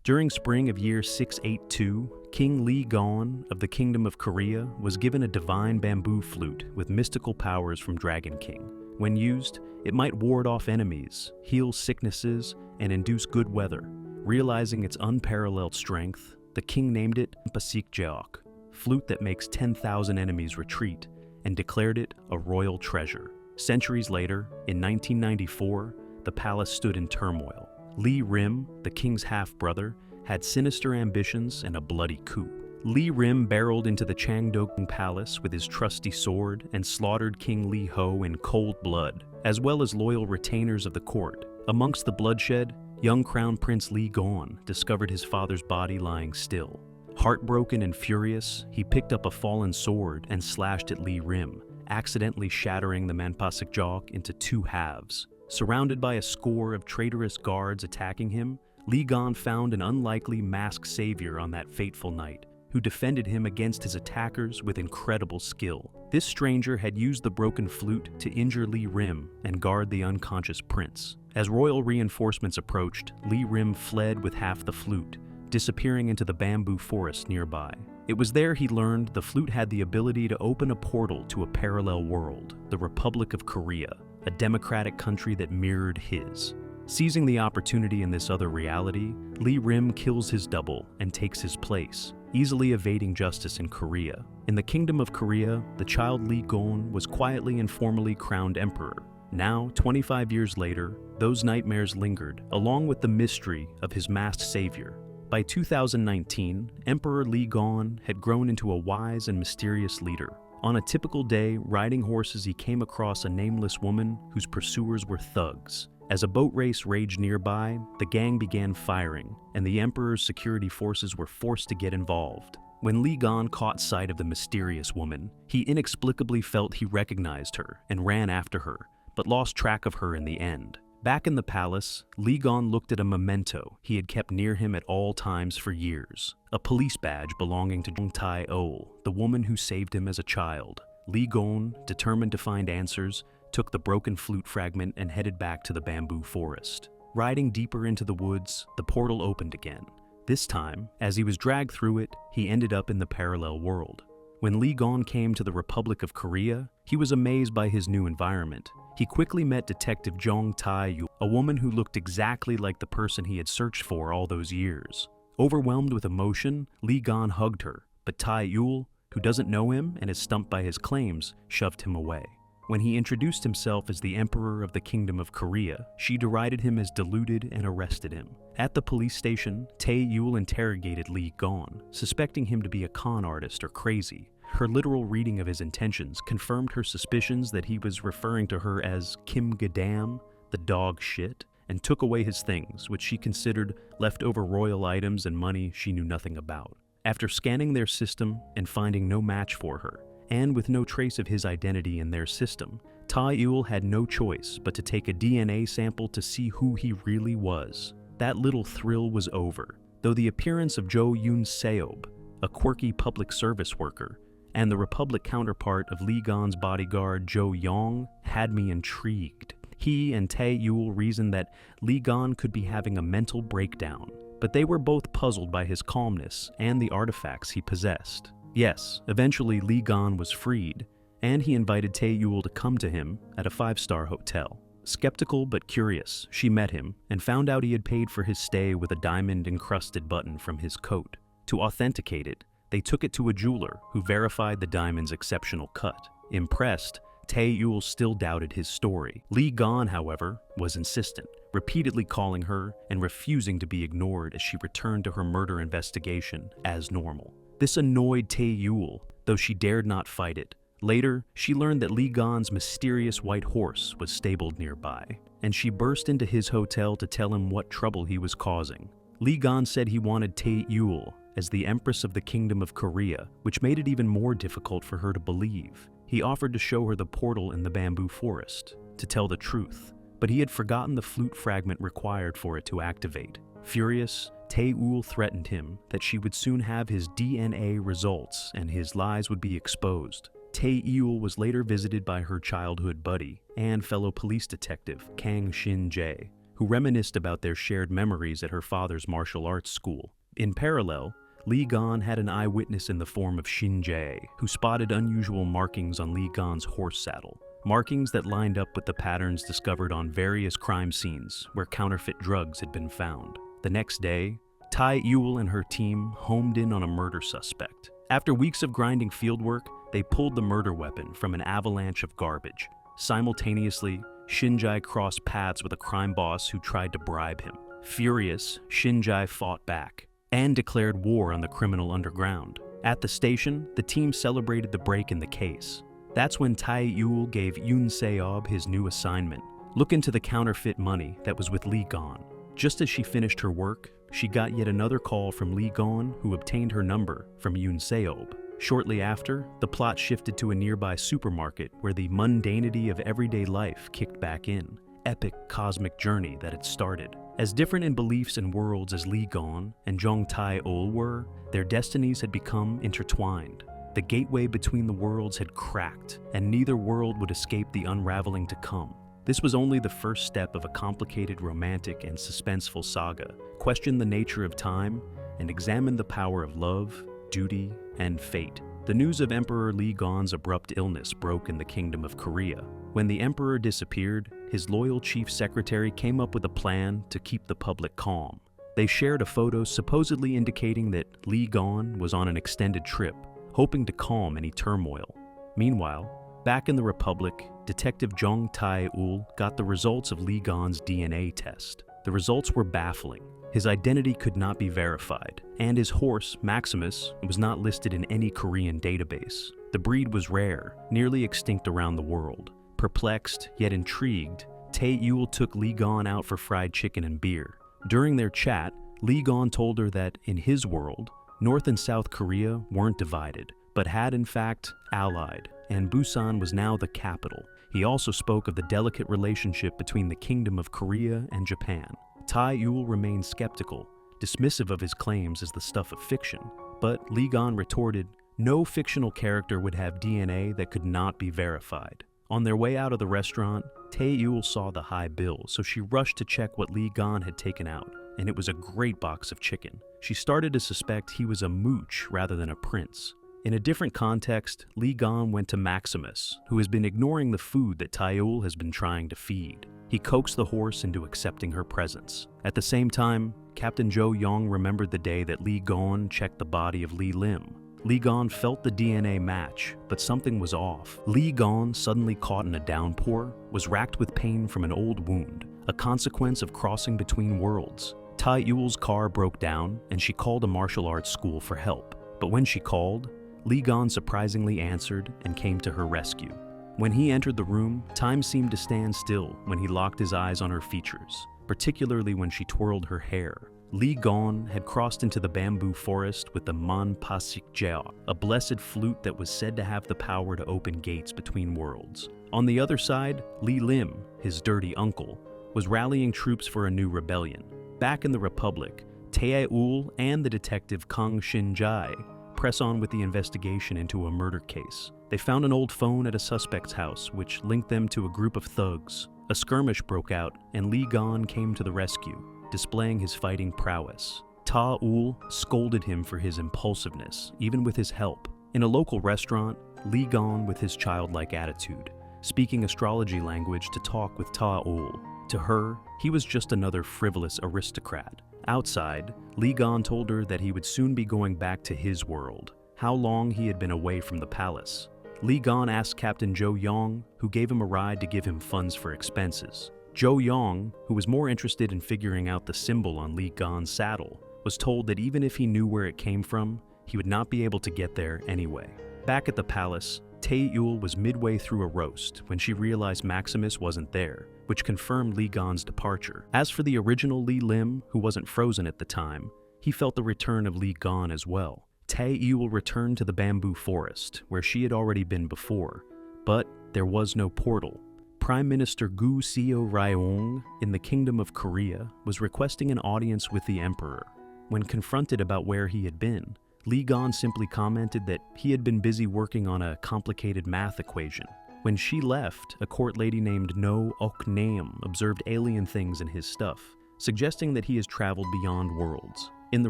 During spring of year 682, King Lee Gon of the Kingdom of Korea was given a divine bamboo flute with mystical powers from Dragon King. When used, it might ward off enemies, heal sicknesses, and induce good weather. Realizing its unparalleled strength, the king named it Manpasikjeok, flute that makes 10,000 enemies retreat, and declared it a royal treasure. Centuries later, in 1994, the palace stood in turmoil. Lee Rim, the king's half-brother, had sinister ambitions and a bloody coup. Lee Rim barreled into the Changdong Palace with his trusty sword and slaughtered King Lee Ho in cold blood, as well as loyal retainers of the court. Amongst the bloodshed, young Crown Prince Lee Gon discovered his father's body lying still. Heartbroken and furious, he picked up a fallen sword and slashed at Lee Rim, accidentally shattering the Manpasikjeok into two halves. Surrounded by a score of traitorous guards attacking him, Lee Gon found an unlikely masked savior on that fateful night, who defended him against his attackers with incredible skill. This stranger had used the broken flute to injure Lee Rim and guard the unconscious prince. As royal reinforcements approached, Lee Rim fled with half the flute, disappearing into the bamboo forest nearby. It was there he learned the flute had the ability to open a portal to a parallel world, the Republic of Korea, a democratic country that mirrored his. Seizing the opportunity in this other reality, Lee Rim kills his double and takes his place, easily evading justice in Korea. In the Kingdom of Korea, the child Lee Gon was quietly and formally crowned emperor. Now, 25 years later, those nightmares lingered, along with the mystery of his masked savior. By 2019, Emperor Lee Gon had grown into a wise and mysterious leader. On a typical day, riding horses, he came across a nameless woman whose pursuers were thugs. As a boat race raged nearby, the gang began firing, and the emperor's security forces were forced to get involved. When Lee Gon caught sight of the mysterious woman, he inexplicably felt he recognized her and ran after her, but lost track of her in the end. Back in the palace, Lee Gon looked at a memento he had kept near him at all times for years, a police badge belonging to Jeong Tae-eul, the woman who saved him as a child. Lee Gon, determined to find answers, took the broken flute fragment and headed back to the bamboo forest. Riding deeper into the woods, the portal opened again. This time, as he was dragged through it, he ended up in the parallel world. When Lee Gon came to the Republic of Korea, he was amazed by his new environment. He quickly met Detective Jeong Tae-eul, a woman who looked exactly like the person he had searched for all those years. Overwhelmed with emotion, Lee Gon hugged her, but Tae-eul, who doesn't know him and is stumped by his claims, shoved him away. When he introduced himself as the Emperor of the Kingdom of Korea, she derided him as deluded and arrested him. At the police station, Tae-eul interrogated Lee Gon, suspecting him to be a con artist or crazy. Her literal reading of his intentions confirmed her suspicions that he was referring to her as Kim Gadam, the dog shit, and took away his things, which she considered leftover royal items and money she knew nothing about. After scanning their system and finding no match for her, and with no trace of his identity in their system, Tae-eul had no choice but to take a DNA sample to see who he really was. That little thrill was over, though the appearance of Jo Yoon-seob, a quirky public service worker, and the Republic counterpart of Lee Gon's bodyguard Jo Yong had me intrigued. He and Tae-eul reasoned that Lee Gon could be having a mental breakdown, but they were both puzzled by his calmness and the artifacts he possessed. Yes, eventually Lee Gon was freed, and he invited Tae-eul to come to him at a 5-star hotel. Skeptical but curious, she met him and found out he had paid for his stay with a diamond-encrusted button from his coat. To authenticate it, they took it to a jeweler who verified the diamond's exceptional cut. Impressed, Tae-eul still doubted his story. Lee Gon, however, was insistent, repeatedly calling her and refusing to be ignored as she returned to her murder investigation as normal. This annoyed Tae-eul, though she dared not fight it. Later, she learned that Lee Gon's mysterious white horse was stabled nearby, and she burst into his hotel to tell him what trouble he was causing. Lee Gon said he wanted Tae-eul as the Empress of the Kingdom of Korea, which made it even more difficult for her to believe. He offered to show her the portal in the bamboo forest, to tell the truth, but he had forgotten the flute fragment required for it to activate. Furious, Tae-eul threatened him that she would soon have his DNA results and his lies would be exposed. Tae-eul was later visited by her childhood buddy and fellow police detective, Kang Shin-jae, who reminisced about their shared memories at her father's martial arts school. In parallel, Lee Gon had an eyewitness in the form of Jae, who spotted unusual markings on Lee Gon's horse saddle, markings that lined up with the patterns discovered on various crime scenes where counterfeit drugs had been found. The next day, Tae-eul and her team homed in on a murder suspect. After weeks of grinding fieldwork, they pulled the murder weapon from an avalanche of garbage. Simultaneously, Jae crossed paths with a crime boss who tried to bribe him. Furious, Jae fought back and declared war on the criminal underground. At the station, the team celebrated the break in the case. That's when Tae-eul gave Yoon Se-ob his new assignment: look into the counterfeit money that was with Lee Gon. Just as she finished her work, she got yet another call from Lee Gon, who obtained her number from Yoon Se-ob. Shortly after, the plot shifted to a nearby supermarket where the mundanity of everyday life kicked back in. Epic cosmic journey that had started. As different in beliefs and worlds as Lee Gon and Jeong Tae-eul were, their destinies had become intertwined. The gateway between the worlds had cracked, and neither world would escape the unraveling to come. This was only the first step of a complicated romantic and suspenseful saga. Question the nature of time and examine the power of love, duty, and fate. The news of Emperor Lee Gon's abrupt illness broke in the Kingdom of Korea. When the emperor disappeared, his loyal chief secretary came up with a plan to keep the public calm. They shared a photo supposedly indicating that Lee Gon was on an extended trip, hoping to calm any turmoil. Meanwhile, back in the Republic, Detective Jeong Tae-eul got the results of Lee Gon's DNA test. The results were baffling. His identity could not be verified, and his horse, Maximus, was not listed in any Korean database. The breed was rare, nearly extinct around the world. Perplexed, yet intrigued, Tae-eul took Lee Gon out for fried chicken and beer. During their chat, Lee Gon told her that, in his world, North and South Korea weren't divided, but had in fact allied, and Busan was now the capital. He also spoke of the delicate relationship between the Kingdom of Korea and Japan. Tae-eul remained skeptical, dismissive of his claims as the stuff of fiction, but Lee Gon retorted, no fictional character would have DNA that could not be verified. On their way out of the restaurant, Tae-eul saw the high bill, so she rushed to check what Lee Gon had taken out, and it was a great box of chicken. She started to suspect he was a mooch rather than a prince. In a different context, Lee Gon went to Maximus, who has been ignoring the food that Tae-eul has been trying to feed. He coaxed the horse into accepting her presence. At the same time, Captain Jo Young remembered the day that Lee Gon checked the body of Lee Lim. Lee Gon felt the DNA match, but something was off. Lee Gon, suddenly caught in a downpour, was racked with pain from an old wound, a consequence of crossing between worlds. Tae-eul's car broke down, and she called a martial arts school for help. But when she called, Lee Gon surprisingly answered and came to her rescue. When he entered the room, time seemed to stand still when he locked his eyes on her features, particularly when she twirled her hair. Lee Gon had crossed into the bamboo forest with the Manpasikjeok, a blessed flute that was said to have the power to open gates between worlds. On the other side, Lee Lim, his dirty uncle, was rallying troops for a new rebellion. Back in the Republic, Tae-eul and the detective Kang Shin-jae press on with the investigation into a murder case. They found an old phone at a suspect's house, which linked them to a group of thugs. A skirmish broke out, and Lee Gon came to the rescue, displaying his fighting prowess. Tae-eul scolded him for his impulsiveness, even with his help. In a local restaurant, Lee Gon, with his childlike attitude, speaking astrology language to talk with Tae-eul. To her, he was just another frivolous aristocrat. Outside, Lee Gon told her that he would soon be going back to his world, how long he had been away from the palace. Lee Gon asked Captain Jo Young, who gave him a ride to give him funds for expenses. Jo Young, who was more interested in figuring out the symbol on Lee Gon's saddle, was told that even if he knew where it came from, he would not be able to get there anyway. Back at the palace, Tae-eul was midway through a roast when she realized Maximus wasn't there, which confirmed Lee Gon's departure. As for the original Lee Lim, who wasn't frozen at the time, he felt the return of Lee Gon as well. Tae-eul returned to the bamboo forest, where she had already been before, but there was no portal. Prime Minister Gu Seo-ryong in the Kingdom of Korea was requesting an audience with the emperor. When confronted about where he had been, Lee Gon simply commented that he had been busy working on a complicated math equation. When she left, a court lady named No Ok Naem observed alien things in his stuff, suggesting that he has traveled beyond worlds. In the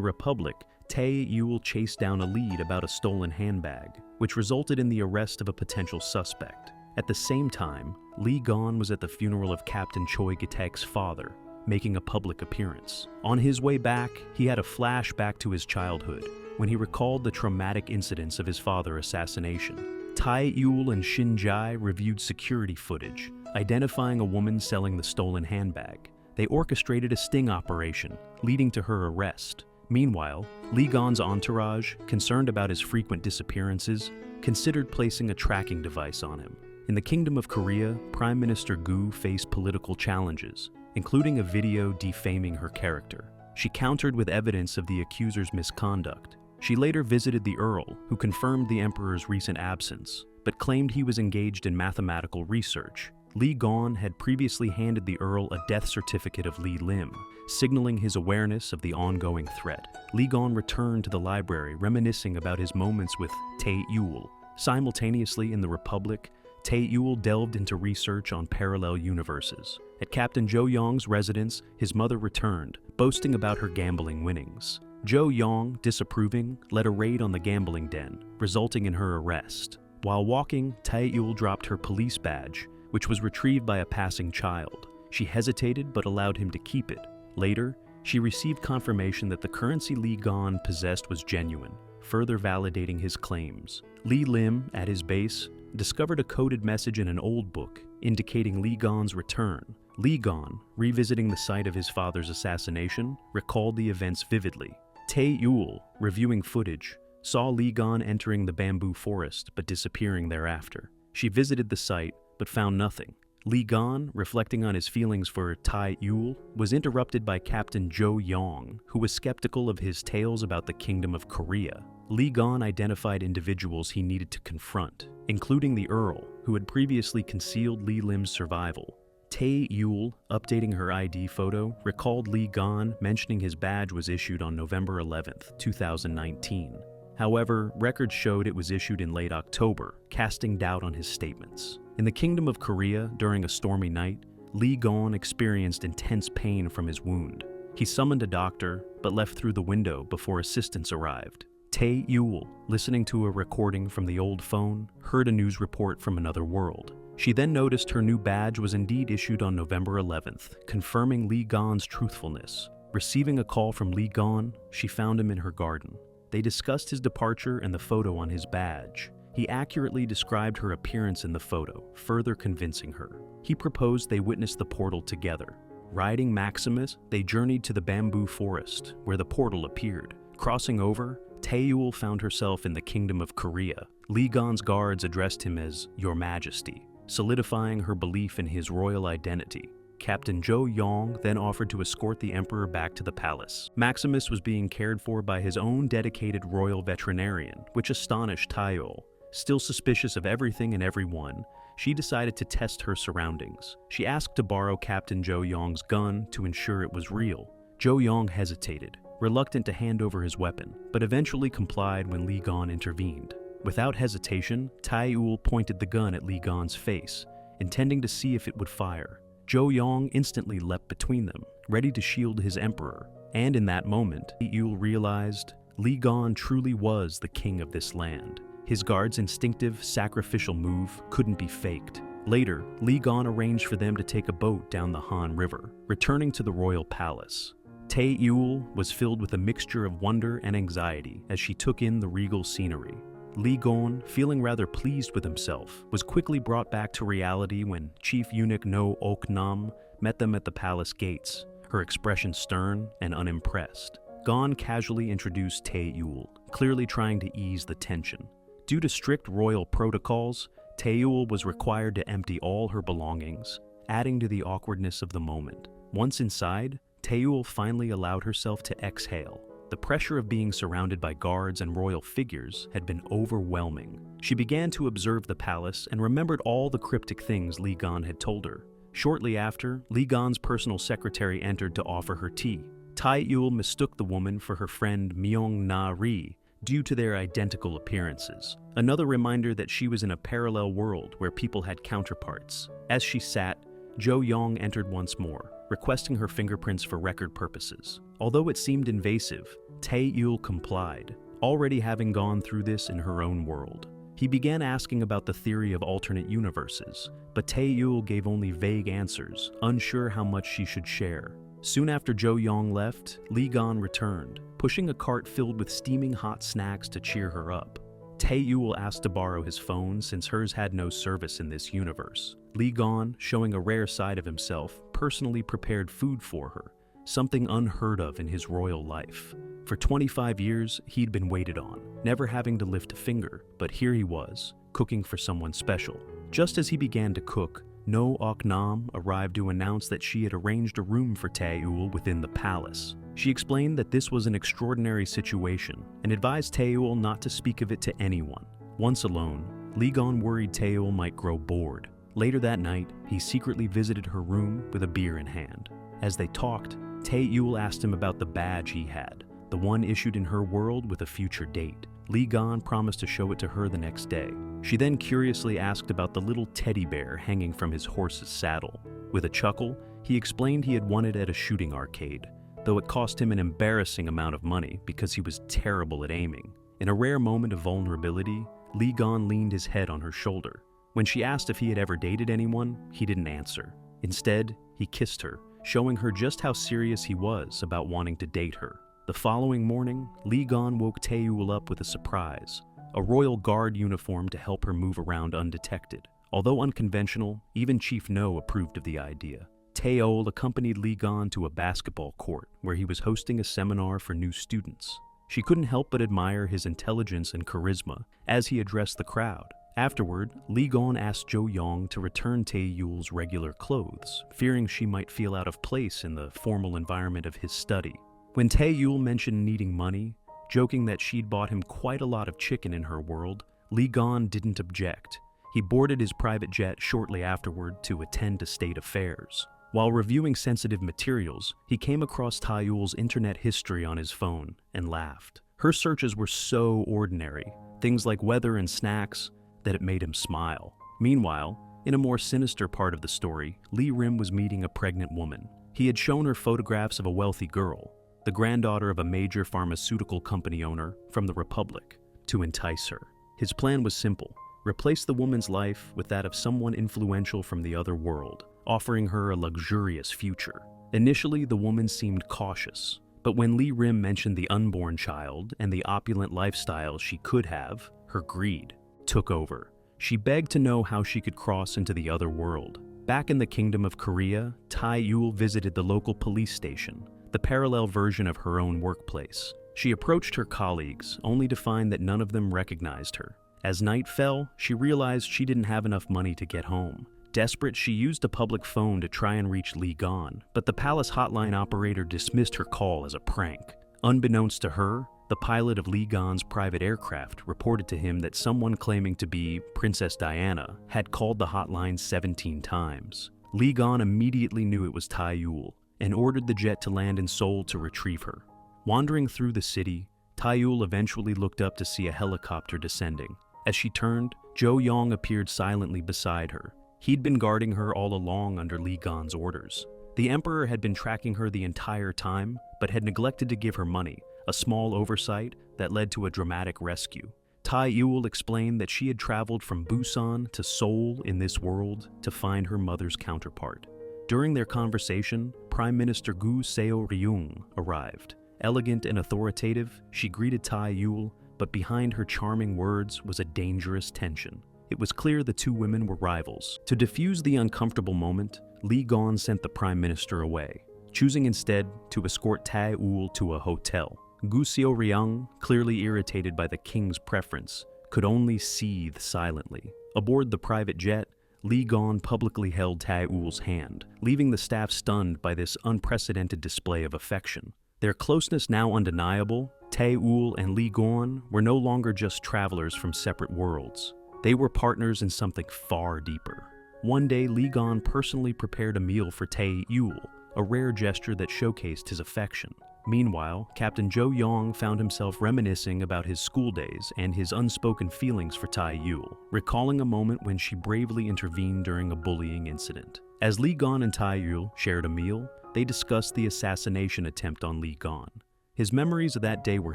Republic, Tae-eul chased down a lead about a stolen handbag, which resulted in the arrest of a potential suspect. At the same time, Lee Gon was at the funeral of Captain Choi Gi-taek's father, making a public appearance. On his way back, he had a flashback to his childhood, when he recalled the traumatic incidents of his father's assassination. Tae-eul and Shin Jae reviewed security footage, identifying a woman selling the stolen handbag. They orchestrated a sting operation, leading to her arrest. Meanwhile, Lee Gon's entourage, concerned about his frequent disappearances, considered placing a tracking device on him. In the Kingdom of Korea, Prime Minister Coup faced political challenges, including a video defaming her character. She countered with evidence of the accuser's misconduct. She later visited the Earl, who confirmed the Emperor's recent absence, but claimed he was engaged in mathematical research. Lee Gon had previously handed the Earl a death certificate of Lee Lim, signaling his awareness of the ongoing threat. Lee Gon returned to the library, reminiscing about his moments with Tae-eul. Simultaneously in the Republic, Tae-eul delved into research on parallel universes. At Captain Jo Young's residence, his mother returned, boasting about her gambling winnings. Jo Young, disapproving, led a raid on the gambling den, resulting in her arrest. While walking, Tae-eul dropped her police badge, which was retrieved by a passing child. She hesitated but allowed him to keep it. Later, she received confirmation that the currency Lee Gon possessed was genuine, further validating his claims. Lee Lim, at his base, discovered a coded message in an old book, indicating Lee Gon's return. Lee Gon, revisiting the site of his father's assassination, recalled the events vividly. Tae-eul, reviewing footage, saw Lee Gon entering the bamboo forest but disappearing thereafter. She visited the site but found nothing. Lee Gon, reflecting on his feelings for Tae-eul, was interrupted by Captain Jo Young, who was skeptical of his tales about the Kingdom of Korea. Lee Gon identified individuals he needed to confront, including the Earl, who had previously concealed Lee Lim's survival. Tae-eul, updating her ID photo, recalled Lee Gon mentioning his badge was issued on November 11, 2019. However, records showed it was issued in late October, casting doubt on his statements. In the Kingdom of Korea, during a stormy night, Lee Gon experienced intense pain from his wound. He summoned a doctor, but left through the window before assistance arrived. Tae-eul, listening to a recording from the old phone, heard a news report from another world. She then noticed her new badge was indeed issued on November 11th, confirming Lee Gon's truthfulness. Receiving a call from Lee Gon, she found him in her garden. They discussed his departure and the photo on his badge. He accurately described her appearance in the photo, further convincing her. He proposed they witness the portal together. Riding Maximus, they journeyed to the bamboo forest, where the portal appeared. Crossing over, Tae-eul found herself in the Kingdom of Korea. Lee Gon's guards addressed him as Your Majesty, solidifying her belief in his royal identity. Captain Jo Young then offered to escort the Emperor back to the palace. Maximus was being cared for by his own dedicated royal veterinarian, which astonished Tae-eul. Still suspicious of everything and everyone, she decided to test her surroundings. She asked to borrow Captain Jo Young's gun to ensure it was real. Jo Young hesitated, reluctant to hand over his weapon, but eventually complied when Lee Gon intervened. Without hesitation, Tae-eul pointed the gun at Lee Gon's face, intending to see if it would fire. Jo Young instantly leapt between them, ready to shield his emperor. And in that moment, Tae-eul realized Lee Gon truly was the king of this land. His guard's instinctive, sacrificial move couldn't be faked. Later, Lee Gon arranged for them to take a boat down the Han River, returning to the royal palace. Tae-eul was filled with a mixture of wonder and anxiety as she took in the regal scenery. Lee Gon, feeling rather pleased with himself, was quickly brought back to reality when Chief Eunuch No Ok Nam met them at the palace gates, her expression stern and unimpressed. Gon casually introduced Tae-eul, clearly trying to ease the tension. Due to strict royal protocols, Tae-eul was required to empty all her belongings, adding to the awkwardness of the moment. Once inside, Tae-eul finally allowed herself to exhale. The pressure of being surrounded by guards and royal figures had been overwhelming. She began to observe the palace and remembered all the cryptic things Lee Gon had told her. Shortly after, Lee Gon's personal secretary entered to offer her tea. Tae-eul mistook the woman for her friend Myung-na Ri, due to their identical appearances. Another reminder that she was in a parallel world where people had counterparts. As she sat, Jo Young entered once more, requesting her fingerprints for record purposes. Although it seemed invasive, Tae-eul complied, already having gone through this in her own world. He began asking about the theory of alternate universes, but Tae-eul gave only vague answers, unsure how much she should share. Soon after Jo Young left, Lee Gon returned, pushing a cart filled with steaming hot snacks to cheer her up. Tae-eul asked to borrow his phone since hers had no service in this universe. Lee Gon, showing a rare side of himself, personally prepared food for her, something unheard of in his royal life. For 25 years, he'd been waited on, never having to lift a finger, but here he was, cooking for someone special. Just as he began to cook, No Ok Nam arrived to announce that she had arranged a room for Tae-eul within the palace. She explained that this was an extraordinary situation and advised Tae-eul not to speak of it to anyone. Once alone, Lee Gon worried Tae-eul might grow bored. Later that night, he secretly visited her room with a beer in hand. As they talked, Tae-eul asked him about the badge he had, the one issued in her world with a future date. Lee Gon promised to show it to her the next day. She then curiously asked about the little teddy bear hanging from his horse's saddle. With a chuckle, he explained he had won it at a shooting arcade, though it cost him an embarrassing amount of money because he was terrible at aiming. In a rare moment of vulnerability, Lee Gon leaned his head on her shoulder. When she asked if he had ever dated anyone, he didn't answer. Instead, he kissed her, showing her just how serious he was about wanting to date her. The following morning, Lee Gon woke Tae-eul up with a surprise, a royal guard uniform to help her move around undetected. Although unconventional, even Chief No approved of the idea. Tae-eul accompanied Lee Gon to a basketball court where he was hosting a seminar for new students. She couldn't help but admire his intelligence and charisma as he addressed the crowd. Afterward, Lee Gon asked Jo Young to return Tae-eul's regular clothes, fearing she might feel out of place in the formal environment of his study. When Tae-eul mentioned needing money, joking that she'd bought him quite a lot of chicken in her world, Lee Gon didn't object. He boarded his private jet shortly afterward to attend to state affairs. While reviewing sensitive materials, he came across Tae-eul's internet history on his phone and laughed. Her searches were so ordinary, things like weather and snacks, that it made him smile. Meanwhile, in a more sinister part of the story, Lee Rim was meeting a pregnant woman. He had shown her photographs of a wealthy girl, the granddaughter of a major pharmaceutical company owner from the Republic, to entice her. His plan was simple: replace the woman's life with that of someone influential from the other world, offering her a luxurious future. Initially, the woman seemed cautious, but when Lee Rim mentioned the unborn child and the opulent lifestyle she could have, her greed took over. She begged to know how she could cross into the other world. Back in the Kingdom of Korea, Tae-eul visited the local police station, the parallel version of her own workplace. She approached her colleagues, only to find that none of them recognized her. As night fell, she realized she didn't have enough money to get home. Desperate, she used a public phone to try and reach Lee Gon, but the palace hotline operator dismissed her call as a prank. Unbeknownst to her, the pilot of Lee Gon's private aircraft reported to him that someone claiming to be Princess Diana had called the hotline 17 times. Lee Gon immediately knew it was Tae-eul and ordered the jet to land in Seoul to retrieve her. Wandering through the city, Tae-eul eventually looked up to see a helicopter descending. As she turned, Jo Young appeared silently beside her. He'd been guarding her all along under Lee Gon's orders. The Emperor had been tracking her the entire time, but had neglected to give her money, a small oversight that led to a dramatic rescue. Tae-eul explained that she had traveled from Busan to Seoul in this world to find her mother's counterpart. During their conversation, Prime Minister Gu Seo-ryung arrived. Elegant and authoritative, she greeted Tae-eul, but behind her charming words was a dangerous tension. It was clear the two women were rivals. To diffuse the uncomfortable moment, Lee Gon sent the Prime Minister away, choosing instead to escort Tae-eul to a hotel. Gu Seo-ryung, clearly irritated by the king's preference, could only seethe silently. Aboard the private jet, Lee Gon publicly held Tae-eul's hand, leaving the staff stunned by this unprecedented display of affection. Their closeness now undeniable, Tae-eul and Lee Gon were no longer just travelers from separate worlds. They were partners in something far deeper. One day, Lee Gon personally prepared a meal for Tae-eul, a rare gesture that showcased his affection. Meanwhile, Captain Jo-young found himself reminiscing about his school days and his unspoken feelings for Tae-eul, recalling a moment when she bravely intervened during a bullying incident. As Lee Gon and Tae-eul shared a meal, they discussed the assassination attempt on Lee Gon. His memories of that day were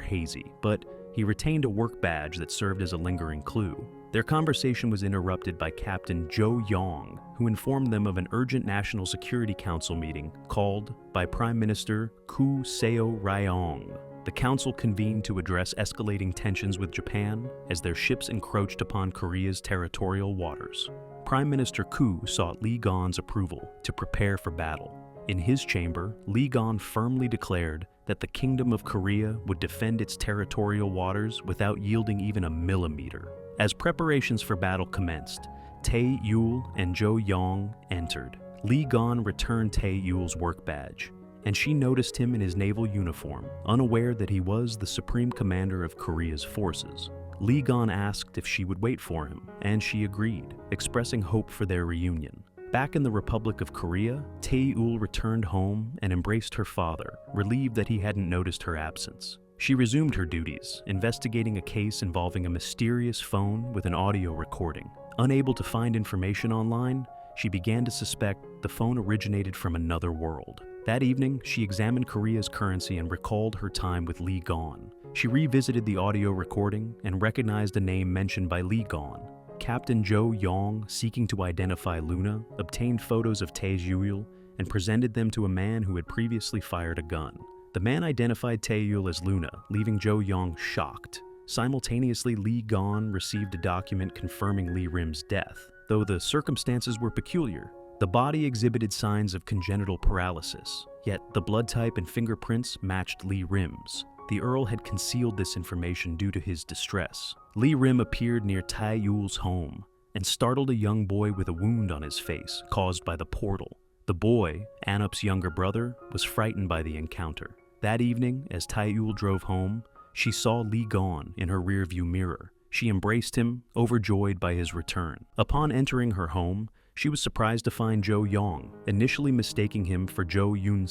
hazy, but he retained a work badge that served as a lingering clue. Their conversation was interrupted by Captain Jo-young, who informed them of an urgent National Security Council meeting called by Prime Minister Coup Seo-ryong. The council convened to address escalating tensions with Japan as their ships encroached upon Korea's territorial waters. Prime Minister Coup sought Lee Gon's approval to prepare for battle. In his chamber, Lee Gon firmly declared that the Kingdom of Korea would defend its territorial waters without yielding even a millimeter. As preparations for battle commenced, Tae-eul and Jo-young entered. Lee Gon returned Tae-eul's work badge, and she noticed him in his naval uniform, unaware that he was the supreme commander of Korea's forces. Lee Gon asked if she would wait for him, and she agreed, expressing hope for their reunion. Back in the Republic of Korea, Tae-eul returned home and embraced her father, relieved that he hadn't noticed her absence. She resumed her duties, investigating a case involving a mysterious phone with an audio recording. Unable to find information online, she began to suspect the phone originated from another world. That evening, she examined Korea's currency and recalled her time with Lee Gon. She revisited the audio recording and recognized a name mentioned by Lee Gon. Captain Jo-young, seeking to identify Luna, obtained photos of Tae-eul and presented them to a man who had previously fired a gun. The man identified Tae-eul as Luna, leaving Jo-young shocked. Simultaneously, Lee Gon received a document confirming Lee Rim's death, though the circumstances were peculiar. The body exhibited signs of congenital paralysis, yet the blood type and fingerprints matched Lee Rim's. The Earl had concealed this information due to his distress. Lee Rim appeared near Tae-eul's home and startled a young boy with a wound on his face caused by the portal. The boy, Anup's younger brother, was frightened by the encounter. That evening, as Tae-eul drove home, she saw Lee Gon in her rearview mirror. She embraced him, overjoyed by his return. Upon entering her home, she was surprised to find Jo-young, initially mistaking him for Jo-young.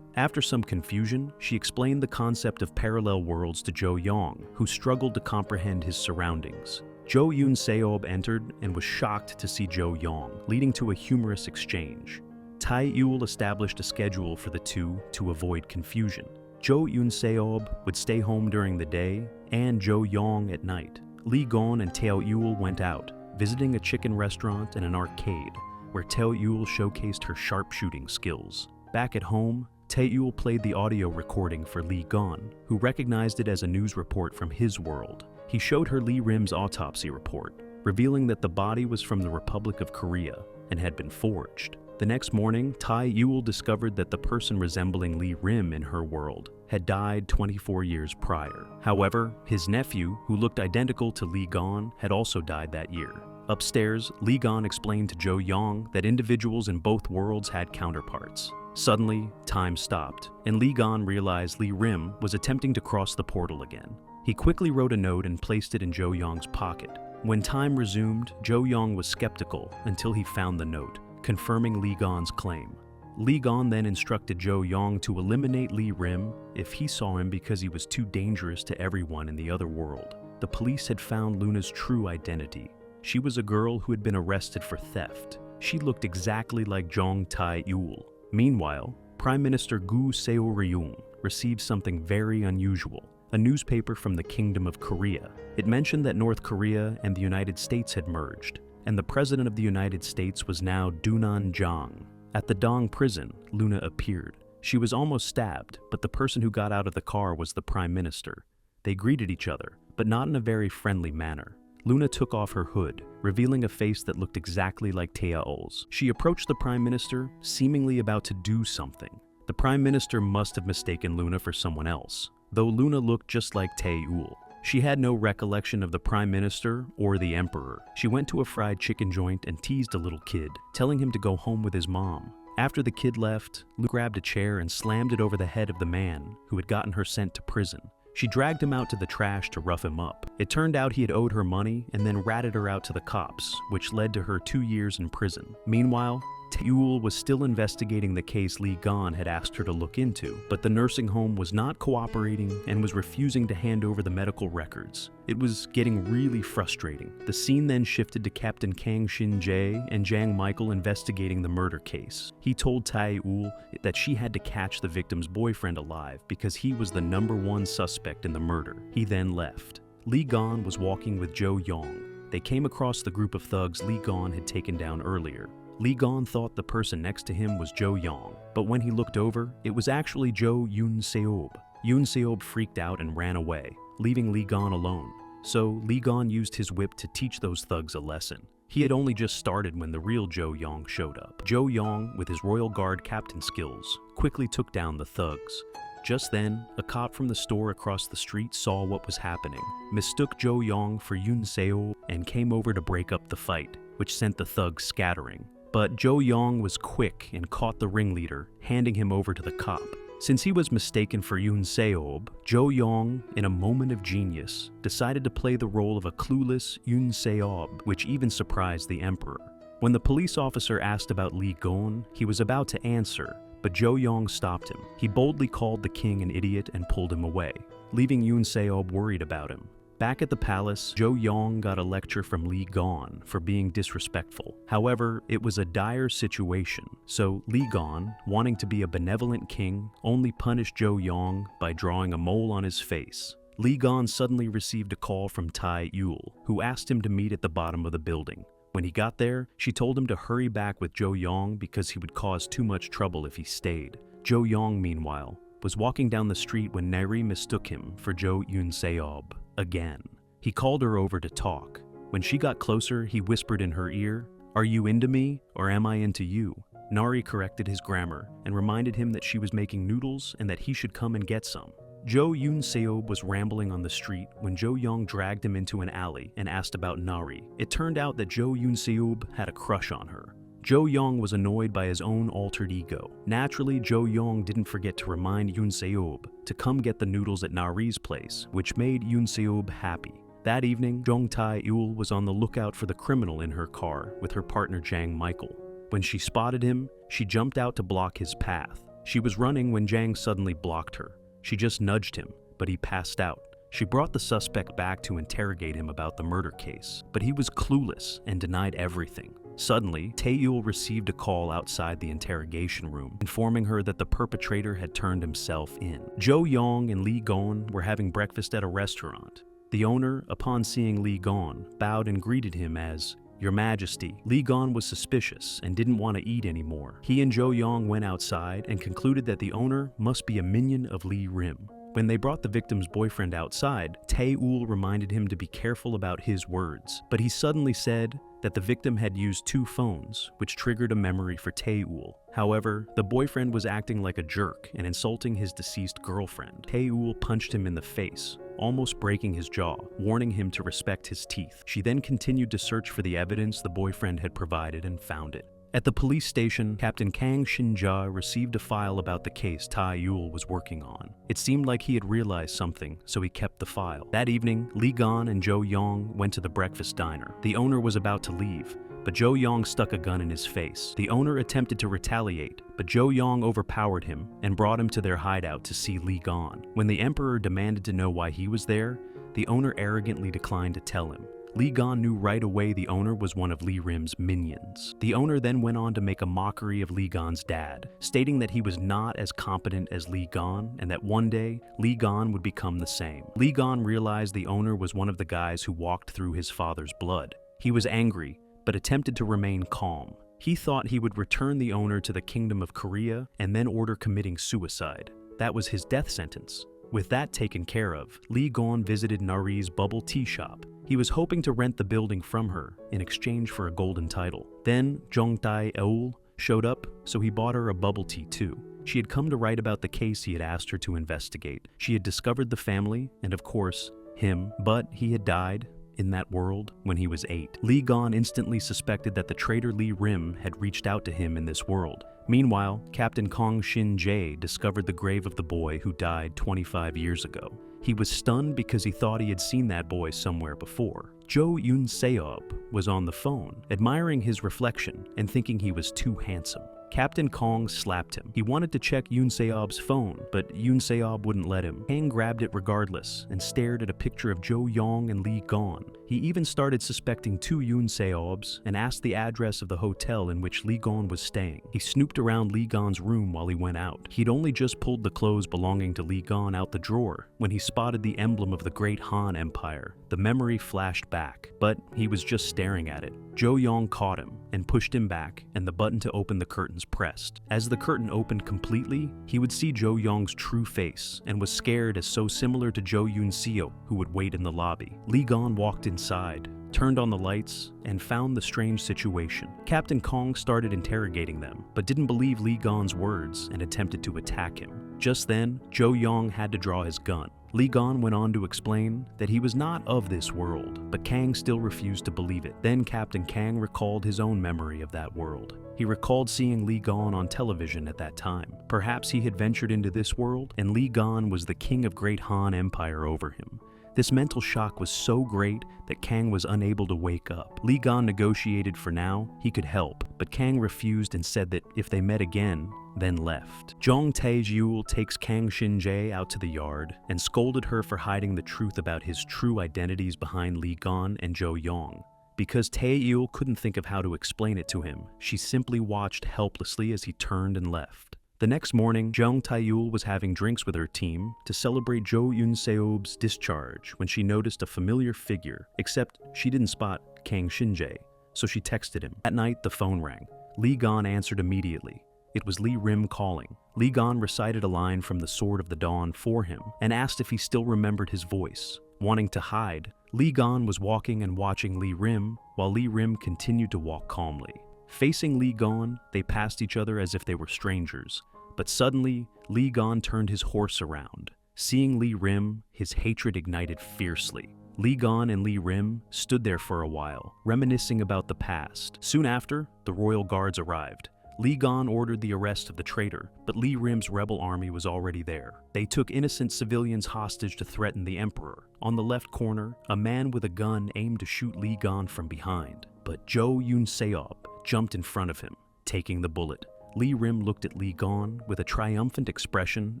After some confusion, she explained the concept of parallel worlds to Jo-young, who struggled to comprehend his surroundings. Jo-young entered and was shocked to see Jo-young, leading to a humorous exchange. Tae-eul established a schedule for the two to avoid confusion. Jo-young would stay home during the day and Jo-young at night. Lee Gon and Tae-eul went out, visiting a chicken restaurant and an arcade, where Tae-eul showcased her sharpshooting skills. Back at home, Tae-eul played the audio recording for Lee Gon, who recognized it as a news report from his world. He showed her Lee Rim's autopsy report, revealing that the body was from the Republic of Korea and had been forged. The next morning, Tae-eul discovered that the person resembling Lee Rim in her world had died 24 years prior. However, his nephew, who looked identical to Lee Gon, had also died that year. Upstairs, Lee Gon explained to Jo-young that individuals in both worlds had counterparts. Suddenly, time stopped, and Lee Gon realized Lee Rim was attempting to cross the portal again. He quickly wrote a note and placed it in Jo-young's pocket. When time resumed, Jo-young was skeptical until he found the note, confirming Lee Gon's claim. Lee Gon then instructed Jo-young to eliminate Lee Rim if he saw him because he was too dangerous to everyone in the other world. The police had found Luna's true identity. She was a girl who had been arrested for theft. She looked exactly like Jeong Tae-eul. Meanwhile, Prime Minister Coup Seo-ryong received something very unusual, a newspaper from the Kingdom of Korea. It mentioned that North Korea and the United States had merged, and the President of the United States was now Dunan Jang. At the Dong prison, Luna appeared. She was almost stabbed, but the person who got out of the car was the Prime Minister. They greeted each other, but not in a very friendly manner. Luna took off her hood, revealing a face that looked exactly like Tae-eul's. She approached the Prime Minister, seemingly about to do something. The Prime Minister must have mistaken Luna for someone else, though Luna looked just like Tae-eul. She had no recollection of the Prime Minister or the Emperor. She went to a fried chicken joint and teased a little kid, telling him to go home with his mom. After the kid left, Luna grabbed a chair and slammed it over the head of the man who had gotten her sent to prison. She dragged him out to the trash to rough him up. It turned out he had owed her money and then ratted her out to the cops, which led to her 2 years in prison. Meanwhile, Tae-eul was still investigating the case Lee Gon had asked her to look into, but the nursing home was not cooperating and was refusing to hand over the medical records. It was getting really frustrating. The scene then shifted to Captain Kang Shin-jae and Jang Michael investigating the murder case. He told Tae-eul that she had to catch the victim's boyfriend alive because he was the #1 suspect in the murder. He then left. Lee Gon was walking with Jo Young. They came across the group of thugs Lee Gon had taken down earlier. Lee Gon thought the person next to him was Jo Young, but when he looked over, it was actually Jo Yoon-seob. Yoon-seob freaked out and ran away, leaving Lee Gon alone. So Lee Gon used his whip to teach those thugs a lesson. He had only just started when the real Jo Young showed up. Jo Young, with his Royal Guard captain skills, quickly took down the thugs. Just then, a cop from the store across the street saw what was happening, mistook Jo Young for Yoon-seob, and came over to break up the fight, which sent the thugs scattering. But Jo Young was quick and caught the ringleader, handing him over to the cop. Since he was mistaken for Yoon-seob, Jo Young, in a moment of genius, decided to play the role of a clueless Yoon-seob, which even surprised the Emperor. When the police officer asked about Lee Gon, he was about to answer, but Jo Young stopped him. He boldly called the king an idiot and pulled him away, leaving Yoon-seob worried about him. Back at the palace, Jo Young got a lecture from Lee Gon for being disrespectful. However, it was a dire situation, so Lee Gon, wanting to be a benevolent king, only punished Jo Young by drawing a mole on his face. Lee Gon suddenly received a call from Tae-eul, who asked him to meet at the bottom of the building. When he got there, she told him to hurry back with Jo Young because he would cause too much trouble if he stayed. Jo Young, meanwhile, was walking down the street when Neri mistook him for Jo Yoon-seob. Again. He called her over to talk. When she got closer, he whispered in her ear, "Are you into me, or am I into you?" Nari corrected his grammar and reminded him that she was making noodles and that he should come and get some. Jo Yoon-seob was rambling on the street when Jo Young dragged him into an alley and asked about Nari. It turned out that Jo Yoon-seob had a crush on her. Jo Young was annoyed by his own altered ego. Naturally, Jo Young didn't forget to remind Yoon-seob to come get the noodles at Nari's place, which made Yoon-seob happy. That evening, Jeong Tae-eul was on the lookout for the criminal in her car with her partner Jang Michael. When she spotted him, she jumped out to block his path. She was running when Jang suddenly blocked her. She just nudged him, but he passed out. She brought the suspect back to interrogate him about the murder case, but he was clueless and denied everything. Suddenly, Tae-eul received a call outside the interrogation room, informing her that the perpetrator had turned himself in. Jo Young and Lee Gon were having breakfast at a restaurant. The owner, upon seeing Lee Gon, bowed and greeted him as, "Your Majesty." Lee Gon was suspicious and didn't want to eat anymore. He and Jo Young went outside and concluded that the owner must be a minion of Lee Rim. When they brought the victim's boyfriend outside, Tae-eul reminded him to be careful about his words, but he suddenly said that the victim had used 2 phones, which triggered a memory for Tae-eul. However, the boyfriend was acting like a jerk and insulting his deceased girlfriend. Tae-eul punched him in the face, almost breaking his jaw, warning him to respect his teeth. She then continued to search for the evidence the boyfriend had provided and found it. At the police station, Captain Kang Shin-jae received a file about the case Tae-eul was working on. It seemed like he had realized something, so he kept the file. That evening, Lee Gon and Jo Young went to the breakfast diner. The owner was about to leave, but Jo Young stuck a gun in his face. The owner attempted to retaliate, but Jo Young overpowered him and brought him to their hideout to see Lee Gon. When the Emperor demanded to know why he was there, the owner arrogantly declined to tell him. Lee Gon knew right away the owner was one of Lee Rim's minions. The owner then went on to make a mockery of Lee Gon's dad, stating that he was not as competent as Lee Gon and that one day, Lee Gon would become the same. Lee Gon realized the owner was one of the guys who walked through his father's blood. He was angry, but attempted to remain calm. He thought he would return the owner to the kingdom of Korea and then order committing suicide. That was his death sentence. With that taken care of, Lee Gon visited Nari's bubble tea shop. He was hoping to rent the building from her in exchange for a golden title. Then Jeong Tae-eul showed up, so he bought her a bubble tea too. She had come to write about the case he had asked her to investigate. She had discovered the family, and of course, him, but he had died in that world when he was 8. Lee Gon instantly suspected that the traitor Lee Rim had reached out to him in this world. Meanwhile, Captain Kang Shin-jae discovered the grave of the boy who died 25 years ago. He was stunned because he thought he had seen that boy somewhere before. Tae-eul was on the phone, admiring his reflection and thinking he was too handsome. Captain Kong slapped him. He wanted to check Tae-eul's phone, but Tae-eul wouldn't let him. Kang grabbed it regardless and stared at a picture of Jo-young and Lee Gon. He even started suspecting two Tae-euls and asked the address of the hotel in which Lee Gon was staying. He snooped around Lee Gon's room while he went out. He'd only just pulled the clothes belonging to Lee Gon out the drawer when he spotted the emblem of the Great Han Empire. The memory flashed back, but he was just staring at it. Jo-young caught him and pushed him back, and the button to open the curtains pressed. As the curtain opened completely, he would see Jo-young's true face and was scared as so similar to Jo-seok, who would wait in the lobby. Lee Gon walked inside, turned on the lights, and found the strange situation. Captain Kong started interrogating them, but didn't believe Lee Gon's words and attempted to attack him. Just then, Jo-young had to draw his gun. Lee Gon went on to explain that he was not of this world, but Kang still refused to believe it. Then Captain Kang recalled his own memory of that world. He recalled seeing Lee Gon on television at that time. Perhaps he had ventured into this world, and Lee Gon was the king of Great Han Empire over him. This mental shock was so great that Kang was unable to wake up. Lee Gon negotiated for now he could help, but Kang refused and said that if they met again, then left. Jeong Tae-eul takes Kang Shin-jae out to the yard and scolded her for hiding the truth about his true identities behind Lee Gon and Jo-young. Because Tae-eul couldn't think of how to explain it to him, she simply watched helplessly as he turned and left. The next morning, Jeong Tae-eul was having drinks with her team to celebrate Jo-seok's discharge when she noticed a familiar figure, except she didn't spot Kang Shin-jae, so she texted him. That night, the phone rang. Lee Gon answered immediately. It was Lee Rim calling. Lee Gon recited a line from the Sword of the Dawn for him and asked if he still remembered his voice. Wanting to hide, Lee Gon was walking and watching Lee Rim, while Lee Rim continued to walk calmly. Facing Lee Gon, they passed each other as if they were strangers. But suddenly, Lee Gon turned his horse around. Seeing Lee Rim, his hatred ignited fiercely. Lee Gon and Lee Rim stood there for a while, reminiscing about the past. Soon after, the royal guards arrived. Lee Gon ordered the arrest of the traitor, but Lee Rim's rebel army was already there. They took innocent civilians hostage to threaten the emperor. On the left corner, a man with a gun aimed to shoot Lee Gon from behind, but Jo-seok jumped in front of him, taking the bullet. Lee Rim looked at Lee Gon with a triumphant expression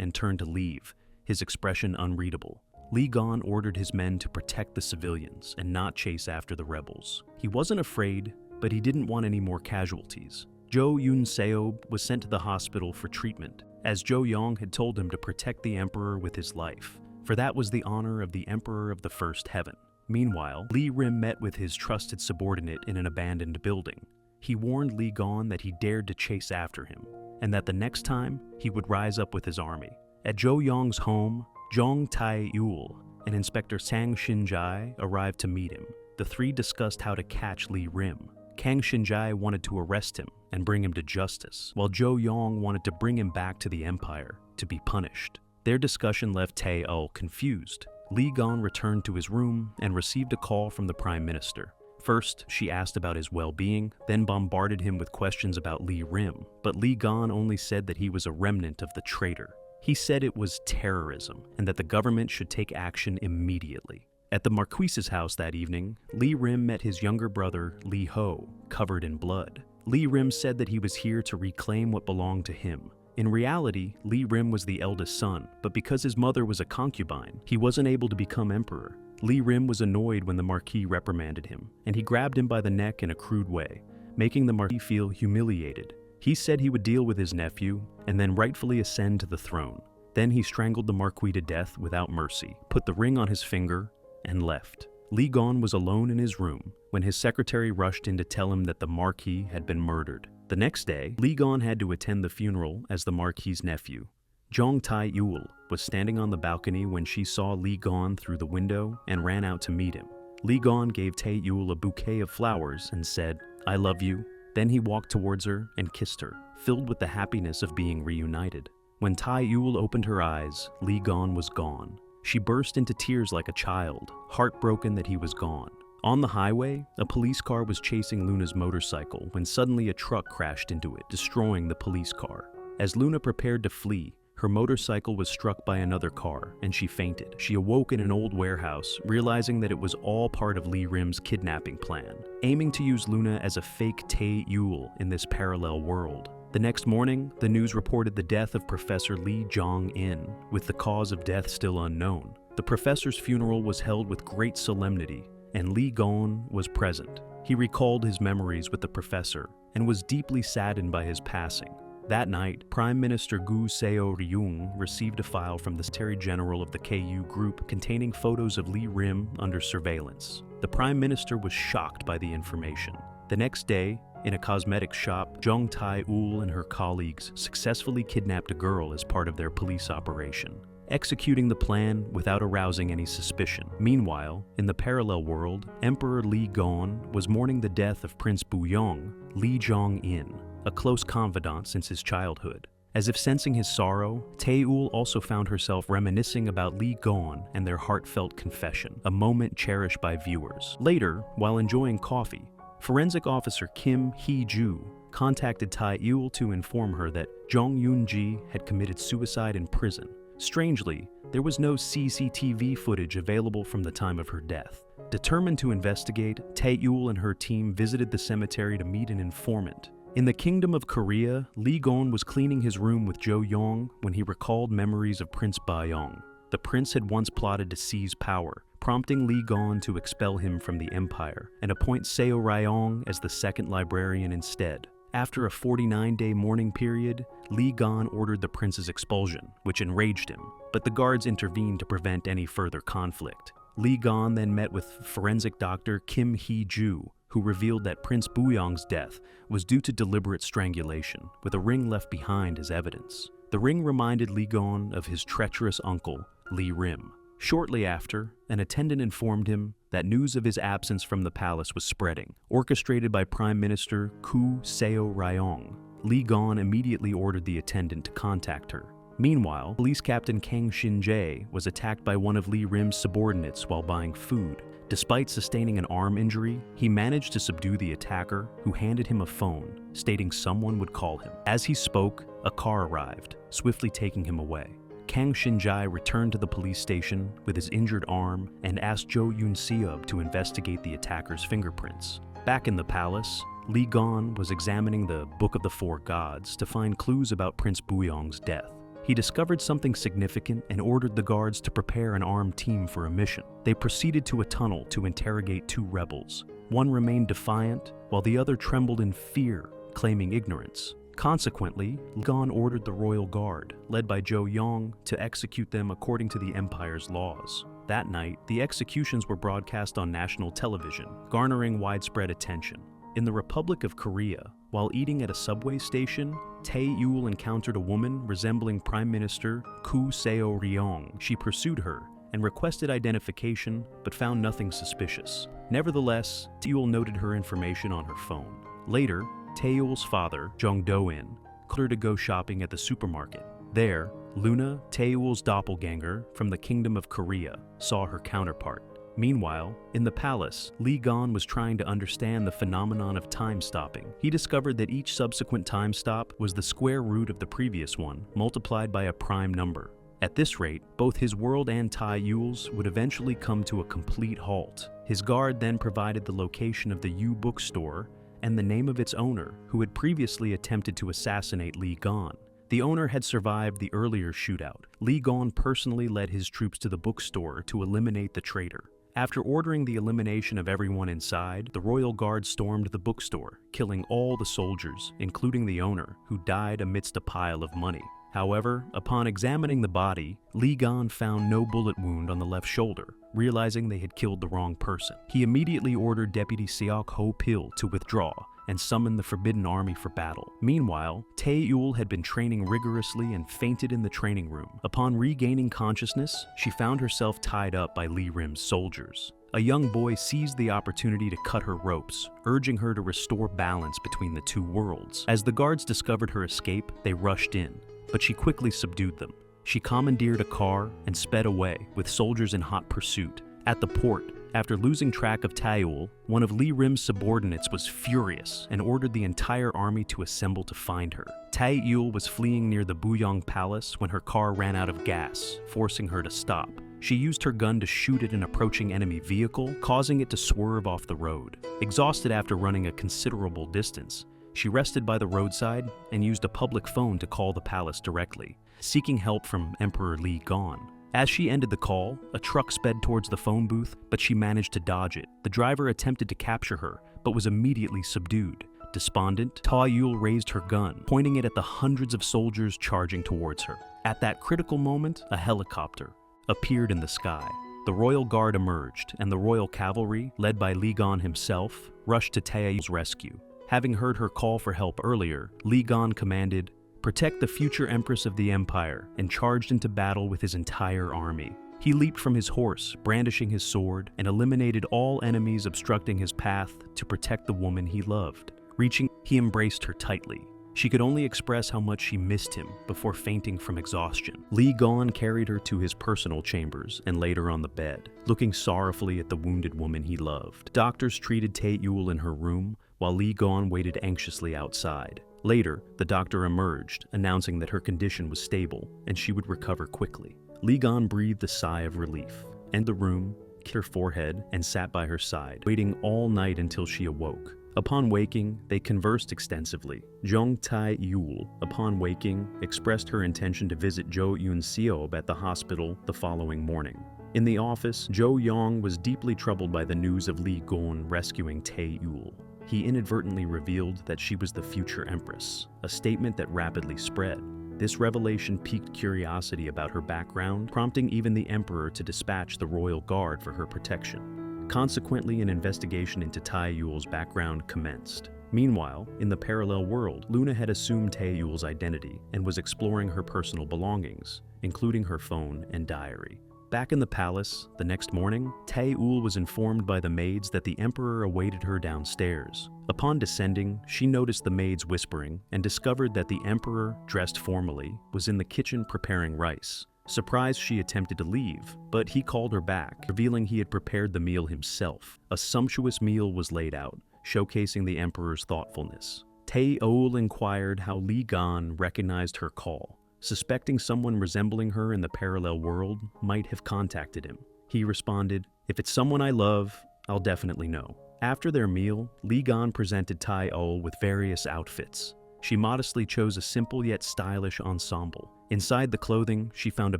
and turned to leave, his expression unreadable. Lee Gon ordered his men to protect the civilians and not chase after the rebels. He wasn't afraid, but he didn't want any more casualties. Jo-seok was sent to the hospital for treatment, as Jo-young had told him to protect the emperor with his life, for that was the honor of the emperor of the first heaven. Meanwhile, Lee Rim met with his trusted subordinate in an abandoned building. He warned Lee Gon that he dared to chase after him, and that the next time he would rise up with his army. At Jo-young's home, Jeong Tae-eul and Inspector Kang Shin-jae arrived to meet him. The three discussed how to catch Lee Rim. Kang Shin-jae wanted to arrest him and bring him to justice, while Jo-young wanted to bring him back to the empire to be punished. Their discussion left Tae-eul confused. Lee Gon returned to his room and received a call from the Prime Minister. First, she asked about his well-being, then bombarded him with questions about Lee Rim, but Lee Gon only said that he was a remnant of the traitor. He said it was terrorism and that the government should take action immediately. At the Marquise's house that evening, Lee Rim met his younger brother, Lee Ho, covered in blood. Lee Rim said that he was here to reclaim what belonged to him. In reality, Lee Rim was the eldest son, but because his mother was a concubine, he wasn't able to become emperor. Lee Rim was annoyed when the Marquis reprimanded him, and he grabbed him by the neck in a crude way, making the Marquis feel humiliated. He said he would deal with his nephew, and then rightfully ascend to the throne. Then he strangled the Marquis to death without mercy, put the ring on his finger, and left. Lee Gon was alone in his room when his secretary rushed in to tell him that the Marquis had been murdered. The next day, Lee Gon had to attend the funeral as the Marquis's nephew. Jeong Tae-eul was standing on the balcony when she saw Lee Gon through the window and ran out to meet him. Lee Gon gave Tae-eul a bouquet of flowers and said, "I love you." Then he walked towards her and kissed her, filled with the happiness of being reunited. When Tae-eul opened her eyes, Lee Gon was gone. She burst into tears like a child, heartbroken that he was gone. On the highway, a police car was chasing Luna's motorcycle when suddenly a truck crashed into it, destroying the police car. As Luna prepared to flee, her motorcycle was struck by another car, and she fainted. She awoke in an old warehouse, realizing that it was all part of Lee Rim's kidnapping plan, aiming to use Luna as a fake Tae-eul in this parallel world. The next morning, the news reported the death of Professor Lee Jong-in, with the cause of death still unknown. The professor's funeral was held with great solemnity, and Lee Gon was present. He recalled his memories with the professor and was deeply saddened by his passing. That night, Prime Minister Gu Seo-ryung received a file from the Secretary General of the KU group containing photos of Lee Rim under surveillance. The Prime Minister was shocked by the information. The next day, in a cosmetics shop, Jeong Tae-eul and her colleagues successfully kidnapped a girl as part of their police operation, executing the plan without arousing any suspicion. Meanwhile, in the parallel world, Emperor Lee Gon was mourning the death of Prince Buyong, Lee Jong-in, a close confidant since his childhood. As if sensing his sorrow, Tae-eul also found herself reminiscing about Lee Gon and their heartfelt confession, a moment cherished by viewers. Later, while enjoying coffee, Forensic Officer Kim Hee-ju contacted Tae-eul to inform her that Jong Yoon-ji had committed suicide in prison. Strangely, there was no CCTV footage available from the time of her death. Determined to investigate, Tae-eul and her team visited the cemetery to meet an informant. In the Kingdom of Korea, Lee Gon was cleaning his room with Jo Young when he recalled memories of Prince Bayong. The prince had once plotted to seize power, prompting Lee Gon to expel him from the empire and appoint Seo Ryong as the second librarian instead. After a 49-day mourning period, Lee Gon ordered the prince's expulsion, which enraged him, but the guards intervened to prevent any further conflict. Lee Gon then met with forensic doctor Kim Hee-ju, who revealed that Prince Buyong's death was due to deliberate strangulation, with a ring left behind as evidence. The ring reminded Lee Gon of his treacherous uncle, Lee Rim. Shortly after, an attendant informed him that news of his absence from the palace was spreading, orchestrated by Prime Minister Coup Seo-ryong. Lee Gon immediately ordered the attendant to contact her. Meanwhile, Police Captain Kang Shin-jae was attacked by one of Lee Rim's subordinates while buying food. Despite sustaining an arm injury, he managed to subdue the attacker, who handed him a phone, stating someone would call him. As he spoke, a car arrived, swiftly taking him away. Kang Shin-jae returned to the police station with his injured arm and asked Jo Yoon-seub to investigate the attacker's fingerprints. Back in the palace, Lee Gon was examining the Book of the Four Gods to find clues about Prince Buyong's death. He discovered something significant and ordered the guards to prepare an armed team for a mission. They proceeded to a tunnel to interrogate two rebels. One remained defiant, while the other trembled in fear, claiming ignorance. Consequently, Lee Gon ordered the royal guard, led by Jo Young, to execute them according to the empire's laws. That night, the executions were broadcast on national television, garnering widespread attention. In the Republic of Korea, while eating at a subway station, Tae-eul encountered a woman resembling Prime Minister Coup Seo-ryong. She pursued her and requested identification, but found nothing suspicious. Nevertheless, Tae-eul noted her information on her phone. Later, Tae-eul's father, Jong Do-in, called her to go shopping at the supermarket. There, Luna, Tae-eul's doppelganger from the Kingdom of Korea, saw her counterpart. Meanwhile, in the palace, Lee Gon was trying to understand the phenomenon of time stopping. He discovered that each subsequent time stop was the square root of the previous one, multiplied by a prime number. At this rate, both his world and Tae-eul's would eventually come to a complete halt. His guard then provided the location of the U bookstore and the name of its owner, who had previously attempted to assassinate Lee Gon. The owner had survived the earlier shootout. Lee Gon personally led his troops to the bookstore to eliminate the traitor. After ordering the elimination of everyone inside, the royal guard stormed the bookstore, killing all the soldiers, including the owner, who died amidst a pile of money. However, upon examining the body, Lee Gon found no bullet wound on the left shoulder, realizing they had killed the wrong person. He immediately ordered Deputy Seok Ho-pil to withdraw and summon the Forbidden Army for battle. Meanwhile, Tae-eul had been training rigorously and fainted in the training room. Upon regaining consciousness, she found herself tied up by Lee Rim's soldiers. A young boy seized the opportunity to cut her ropes, urging her to restore balance between the two worlds. As the guards discovered her escape, they rushed in, but she quickly subdued them. She commandeered a car and sped away, with soldiers in hot pursuit. At the port, After losing track of Tae-eul, one of Lee Rim's subordinates was furious and ordered the entire army to assemble to find her. Tae-eul was fleeing near the Buyong Palace when her car ran out of gas, forcing her to stop. She used her gun to shoot at an approaching enemy vehicle, causing it to swerve off the road. Exhausted after running a considerable distance, she rested by the roadside and used a public phone to call the palace directly, seeking help from Emperor Lee Gon. As she ended the call, a truck sped towards the phone booth, but she managed to dodge it. The driver attempted to capture her, but was immediately subdued. Despondent, Tae-eul raised her gun, pointing it at the hundreds of soldiers charging towards her. At that critical moment, a helicopter appeared in the sky. The royal guard emerged, and the royal cavalry, led by Lee Gon himself, rushed to Tae-eul's rescue. Having heard her call for help earlier, Lee Gon commanded, "Protect the future empress of the empire," and charged into battle with his entire army. He leaped from his horse, brandishing his sword, and eliminated all enemies obstructing his path to protect the woman he loved. Reaching, he embraced her tightly. She could only express how much she missed him before fainting from exhaustion. Lee Gon carried her to his personal chambers and laid her on the bed, looking sorrowfully at the wounded woman he loved. Doctors treated Tae-eul in her room, while Lee Gon waited anxiously outside. Later, the doctor emerged, announcing that her condition was stable and she would recover quickly. Lee Gon breathed a sigh of relief, entered the room, kissed her forehead, and sat by her side, waiting all night until she awoke. Upon waking, they conversed extensively. Jeong Tae-eul, upon waking, expressed her intention to visit Jo Yoon-seob at the hospital the following morning. In the office, Jo Young was deeply troubled by the news of Lee Gon rescuing Tae-eul. He inadvertently revealed that she was the future empress, a statement that rapidly spread. This revelation piqued curiosity about her background, prompting even the emperor to dispatch the royal guard for her protection. Consequently, an investigation into Tae-eul's background commenced. Meanwhile, in the parallel world, Luna had assumed Tae-eul's identity and was exploring her personal belongings, including her phone and diary. Back in the palace, the next morning, Tae-eul was informed by the maids that the emperor awaited her downstairs. Upon descending, she noticed the maids whispering and discovered that the emperor, dressed formally, was in the kitchen preparing rice. Surprised, she attempted to leave, but he called her back, revealing he had prepared the meal himself. A sumptuous meal was laid out, showcasing the emperor's thoughtfulness. Tae-eul inquired how Lee Gon recognized her call, suspecting someone resembling her in the parallel world might have contacted him. He responded, "If it's someone I love, I'll definitely know." After their meal, Lee Gon presented Tae-eul with various outfits. She modestly chose a simple yet stylish ensemble. Inside the clothing, she found a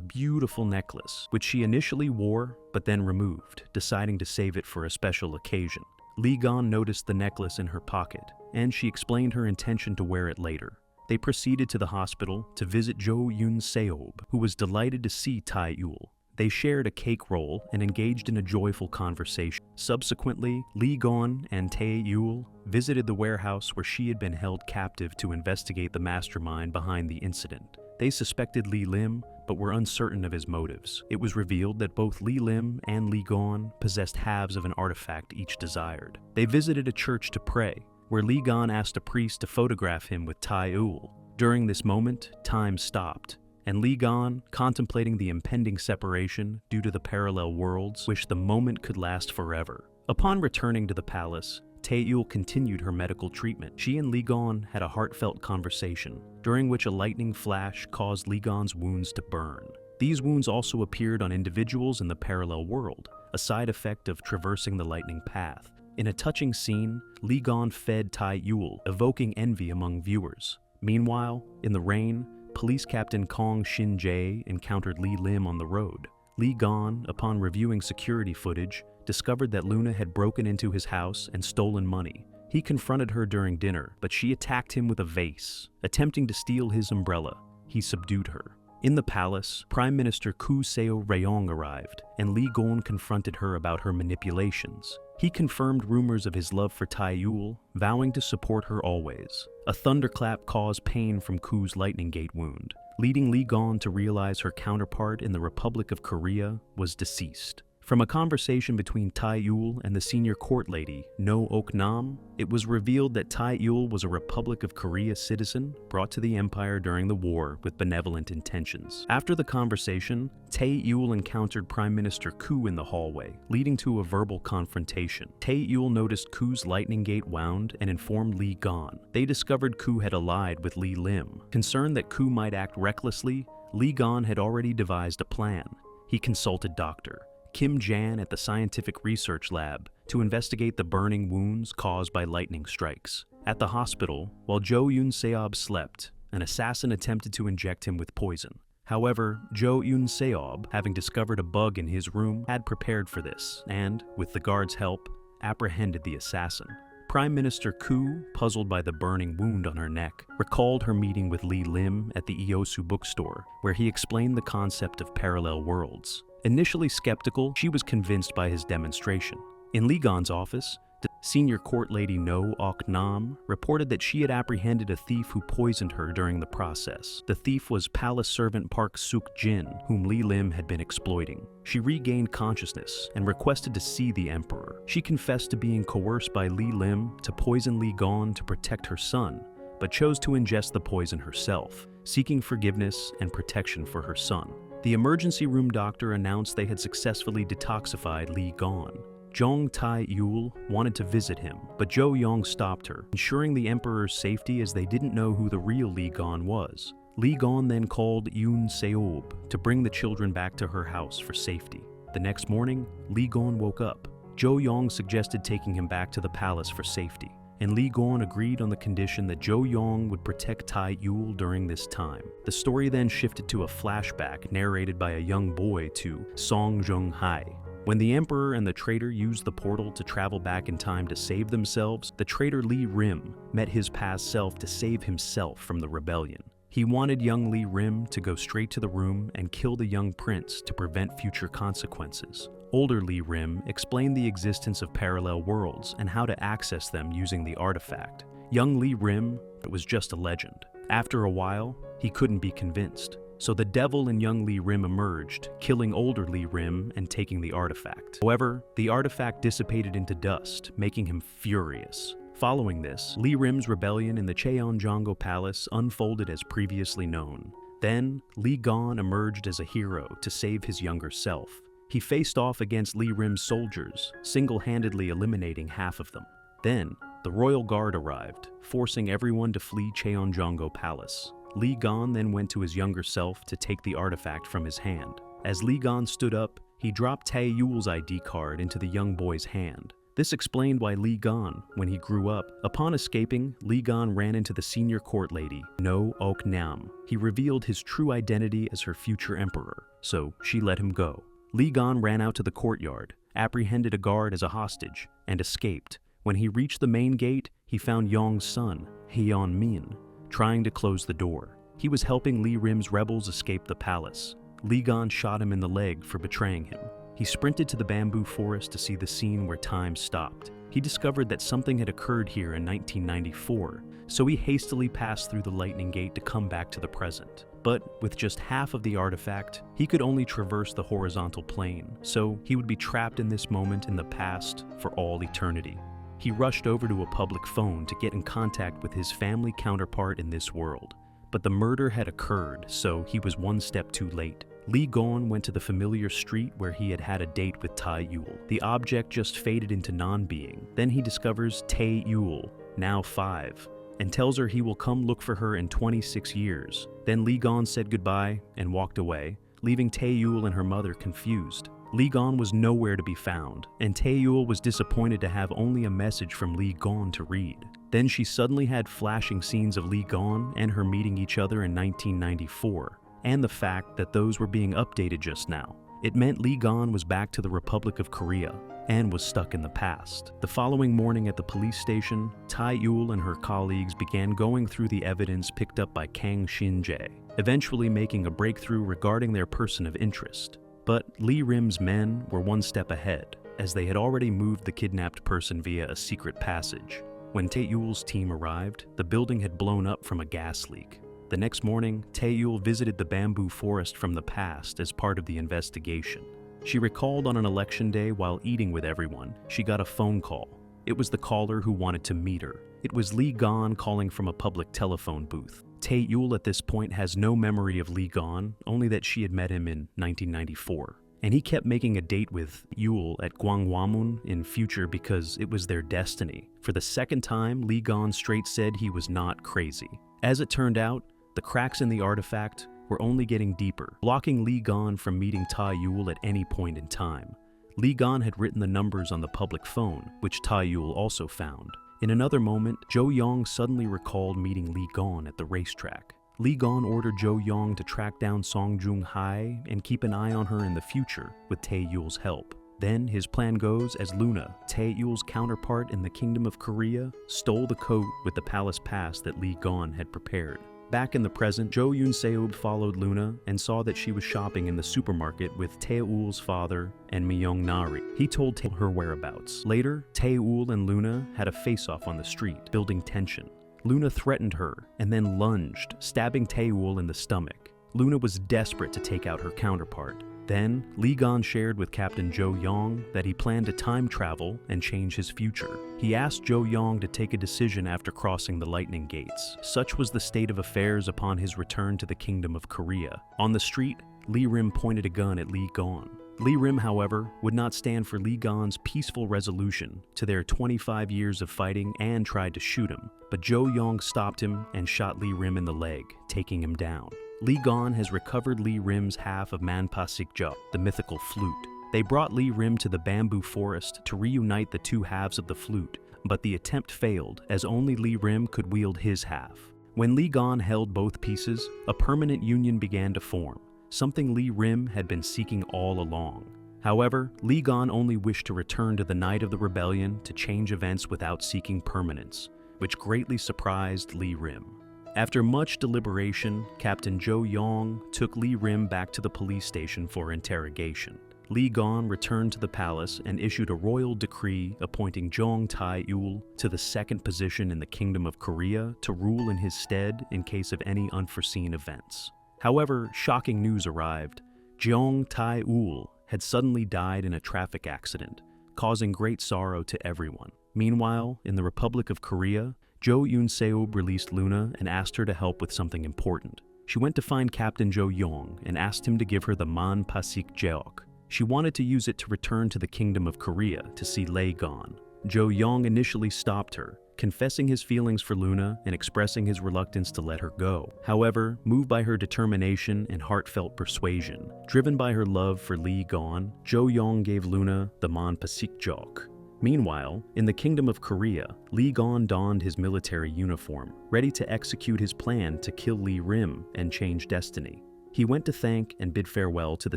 beautiful necklace, which she initially wore but then removed, deciding to save it for a special occasion. Lee Gon noticed the necklace in her pocket, and she explained her intention to wear it later. They proceeded to the hospital to visit Jo Yoon-seob, who was delighted to see Tae-eul. They shared a cake roll and engaged in a joyful conversation. Subsequently, Lee Gon and Tae-eul visited the warehouse where she had been held captive to investigate the mastermind behind the incident. They suspected Lee Lim, but were uncertain of his motives. It was revealed that both Lee Lim and Lee Gon possessed halves of an artifact each desired. They visited a church to pray, where Lee Gon asked a priest to photograph him with Tae-eul. During this moment, time stopped, and Lee Gon, contemplating the impending separation due to the parallel worlds, wished the moment could last forever. Upon returning to the palace, Tae-eul continued her medical treatment. She and Lee Gon had a heartfelt conversation, during which a lightning flash caused Lee Gon's wounds to burn. These wounds also appeared on individuals in the parallel world, a side effect of traversing the lightning path. In a touching scene, Lee Gon fed Tae-eul, evoking envy among viewers. Meanwhile, in the rain, Police Captain Kong Shin-jae encountered Lee Lim on the road. Lee Gon, upon reviewing security footage, discovered that Luna had broken into his house and stolen money. He confronted her during dinner, but she attacked him with a vase. Attempting to steal his umbrella, he subdued her. In the palace, Prime Minister Coup Seo-ryong arrived, and Lee Gon confronted her about her manipulations. He confirmed rumors of his love for Tae-eul, vowing to support her always. A thunderclap caused pain from Cou's lightning gate wound, leading Lee Gon to realize her counterpart in the Republic of Korea was deceased. From a conversation between Tae-eul and the senior court lady, No Ok-nam, it was revealed that Tae-eul was a Republic of Korea citizen brought to the empire during the war with benevolent intentions. After the conversation, Tae-eul encountered Prime Minister Coup in the hallway, leading to a verbal confrontation. Tae-eul noticed Cou's lightning gate wound and informed Lee Gon. They discovered Coup had allied with Lee Lim. Concerned that Coup might act recklessly, Lee Gon had already devised a plan. He consulted Dr. Kim Jan at the Scientific Research Lab to investigate the burning wounds caused by lightning strikes. At the hospital, while Jo Yoon-seob slept, an assassin attempted to inject him with poison. However, Jo Yoon-seob, having discovered a bug in his room, had prepared for this and, with the guard's help, apprehended the assassin. Prime Minister Coup, puzzled by the burning wound on her neck, recalled her meeting with Lee Lim at the Iosu bookstore, where he explained the concept of parallel worlds. Initially skeptical, she was convinced by his demonstration. In Lee Gon's office, the senior court lady No Ok-nam reported that she had apprehended a thief who poisoned her during the process. The thief was palace servant Park Suk-jin, whom Lee Lim had been exploiting. She regained consciousness and requested to see the emperor. She confessed to being coerced by Lee Lim to poison Lee Gon to protect her son, but chose to ingest the poison herself, seeking forgiveness and protection for her son. The emergency room doctor announced they had successfully detoxified Lee Gon. Jeong Tae-eul wanted to visit him, but Jo Young stopped her, ensuring the emperor's safety as they didn't know who the real Lee Gon was. Lee Gon then called Yoon-seob to bring the children back to her house for safety. The next morning, Lee Gon woke up. Jo Young suggested taking him back to the palace for safety, and Lee Gon agreed on the condition that Jo Young would protect Tae-eul during this time. The story then shifted to a flashback narrated by a young boy to Song Jung-hae. When the emperor and the traitor used the portal to travel back in time to save themselves, the traitor Lee Rim met his past self to save himself from the rebellion. He wanted young Lee Rim to go straight to the room and kill the young prince to prevent future consequences. Older Lee Rim explained the existence of parallel worlds and how to access them using the artifact. Young Lee Rim was just a legend. After a while, he couldn't be convinced. So the devil in young Lee Rim emerged, killing older Lee Rim and taking the artifact. However, the artifact dissipated into dust, making him furious. Following this, Lee Rim's rebellion in the Cheonjango Palace unfolded as previously known. Then, Lee Gon emerged as a hero to save his younger self. He faced off against Lee Rim's soldiers, single-handedly eliminating half of them. Then, the royal guard arrived, forcing everyone to flee Cheonjango Palace. Lee Gon then went to his younger self to take the artifact from his hand. As Lee Gon stood up, he dropped Tae-eul's ID card into the young boy's hand. This explained why Lee Gon, when he grew up, upon escaping, Lee Gon ran into the senior court lady, No Ok-nam. He revealed his true identity as her future emperor, so she let him go. Lee Gon ran out to the courtyard, apprehended a guard as a hostage, and escaped. When he reached the main gate, he found Yong's son, Hyeon Min, trying to close the door. He was helping Lee Rim's rebels escape the palace. Lee Gon shot him in the leg for betraying him. He sprinted to the bamboo forest to see the scene where time stopped. He discovered that something had occurred here in 1994, so he hastily passed through the lightning gate to come back to the present. But with just half of the artifact, he could only traverse the horizontal plane, so he would be trapped in this moment in the past for all eternity. He rushed over to a public phone to get in contact with his family counterpart in this world. But the murder had occurred, so he was one step too late. Lee Gon went to the familiar street where he had had a date with Tae-eul. The object just faded into non-being. Then he discovers Tae-eul, now 5, and tells her he will come look for her in 26 years. Then Lee Gon said goodbye and walked away, leaving Tae-eul and her mother confused. Lee Gon was nowhere to be found, and Tae-eul was disappointed to have only a message from Lee Gon to read. Then she suddenly had flashing scenes of Lee Gon and her meeting each other in 1994, and the fact that those were being updated just now. It meant Lee Gon was back to the Republic of Korea and was stuck in the past. The following morning at the police station, Tae-eul and her colleagues began going through the evidence picked up by Kang Shin-jae, eventually making a breakthrough regarding their person of interest. But Lee Rim's men were one step ahead, as they had already moved the kidnapped person via a secret passage. When Tae-eul's team arrived, the building had blown up from a gas leak. The next morning, Tae-eul visited the bamboo forest from the past as part of the investigation. She recalled on an election day while eating with everyone, she got a phone call. It was the caller who wanted to meet her. It was Lee Gon calling from a public telephone booth. Tae-eul at this point has no memory of Lee Gon, only that she had met him in 1994. And he kept making a date with Eul at Gwanghwamun in future because it was their destiny. For the second time, Lee Gon straight said he was not crazy. As it turned out, the cracks in the artifact were only getting deeper, blocking Lee Gon from meeting Tae-eul at any point in time. Lee Gon had written the numbers on the public phone, which Tae-eul also found. In another moment, Jo Young suddenly recalled meeting Lee Gon at the racetrack. Lee Gon ordered Jo Young to track down Song Joong-hae and keep an eye on her in the future with Tae-eul's help. Then his plan goes as Luna, Tae-eul's counterpart in the Kingdom of Korea, stole the coat with the palace pass that Lee Gon had prepared. Back in the present, Jo Yoon-seob followed Luna and saw that she was shopping in the supermarket with Tae-eul's father and Myung-nari. He told her whereabouts. Later, Tae-eul and Luna had a face-off on the street, building tension. Luna threatened her and then lunged, stabbing Tae-eul in the stomach. Luna was desperate to take out her counterpart. Then, Lee Gon shared with Captain Jo Young that he planned to time travel and change his future. He asked Jo Young to take a decision after crossing the lightning gates. Such was the state of affairs upon his return to the Kingdom of Korea. On the street, Lee Rim pointed a gun at Lee Gon. Lee Rim, however, would not stand for Lee Gon's peaceful resolution to their 25 years of fighting and tried to shoot him. But Jo Young stopped him and shot Lee Rim in the leg, taking him down. Lee Gon has recovered Lee Rim's half of Manpasikjeok, the mythical flute. They brought Lee Rim to the bamboo forest to reunite the two halves of the flute, but the attempt failed as only Lee Rim could wield his half. When Lee Gon held both pieces, a permanent union began to form, something Lee Rim had been seeking all along. However, Lee Gon only wished to return to the night of the rebellion to change events without seeking permanence, which greatly surprised Lee Rim. After much deliberation, Captain Jo Young took Lee Rim back to the police station for interrogation. Lee Gon returned to the palace and issued a royal decree appointing Jeong Tae-eul to the second position in the Kingdom of Korea to rule in his stead in case of any unforeseen events. However, shocking news arrived. Jeong Tae-eul had suddenly died in a traffic accident, causing great sorrow to everyone. Meanwhile, in the Republic of Korea, Jo Yoon-seob released Luna and asked her to help with something important. She went to find Captain Jo Young and asked him to give her the Manpasikjeok. She wanted to use it to return to the Kingdom of Korea to see Lee Gon. Jo Young initially stopped her, confessing his feelings for Luna and expressing his reluctance to let her go. However, moved by her determination and heartfelt persuasion, driven by her love for Lee Gon, Jo Young gave Luna the Manpasikjeok. Meanwhile, in the Kingdom of Korea, Lee Gon donned his military uniform, ready to execute his plan to kill Lee Rim and change destiny. He went to thank and bid farewell to the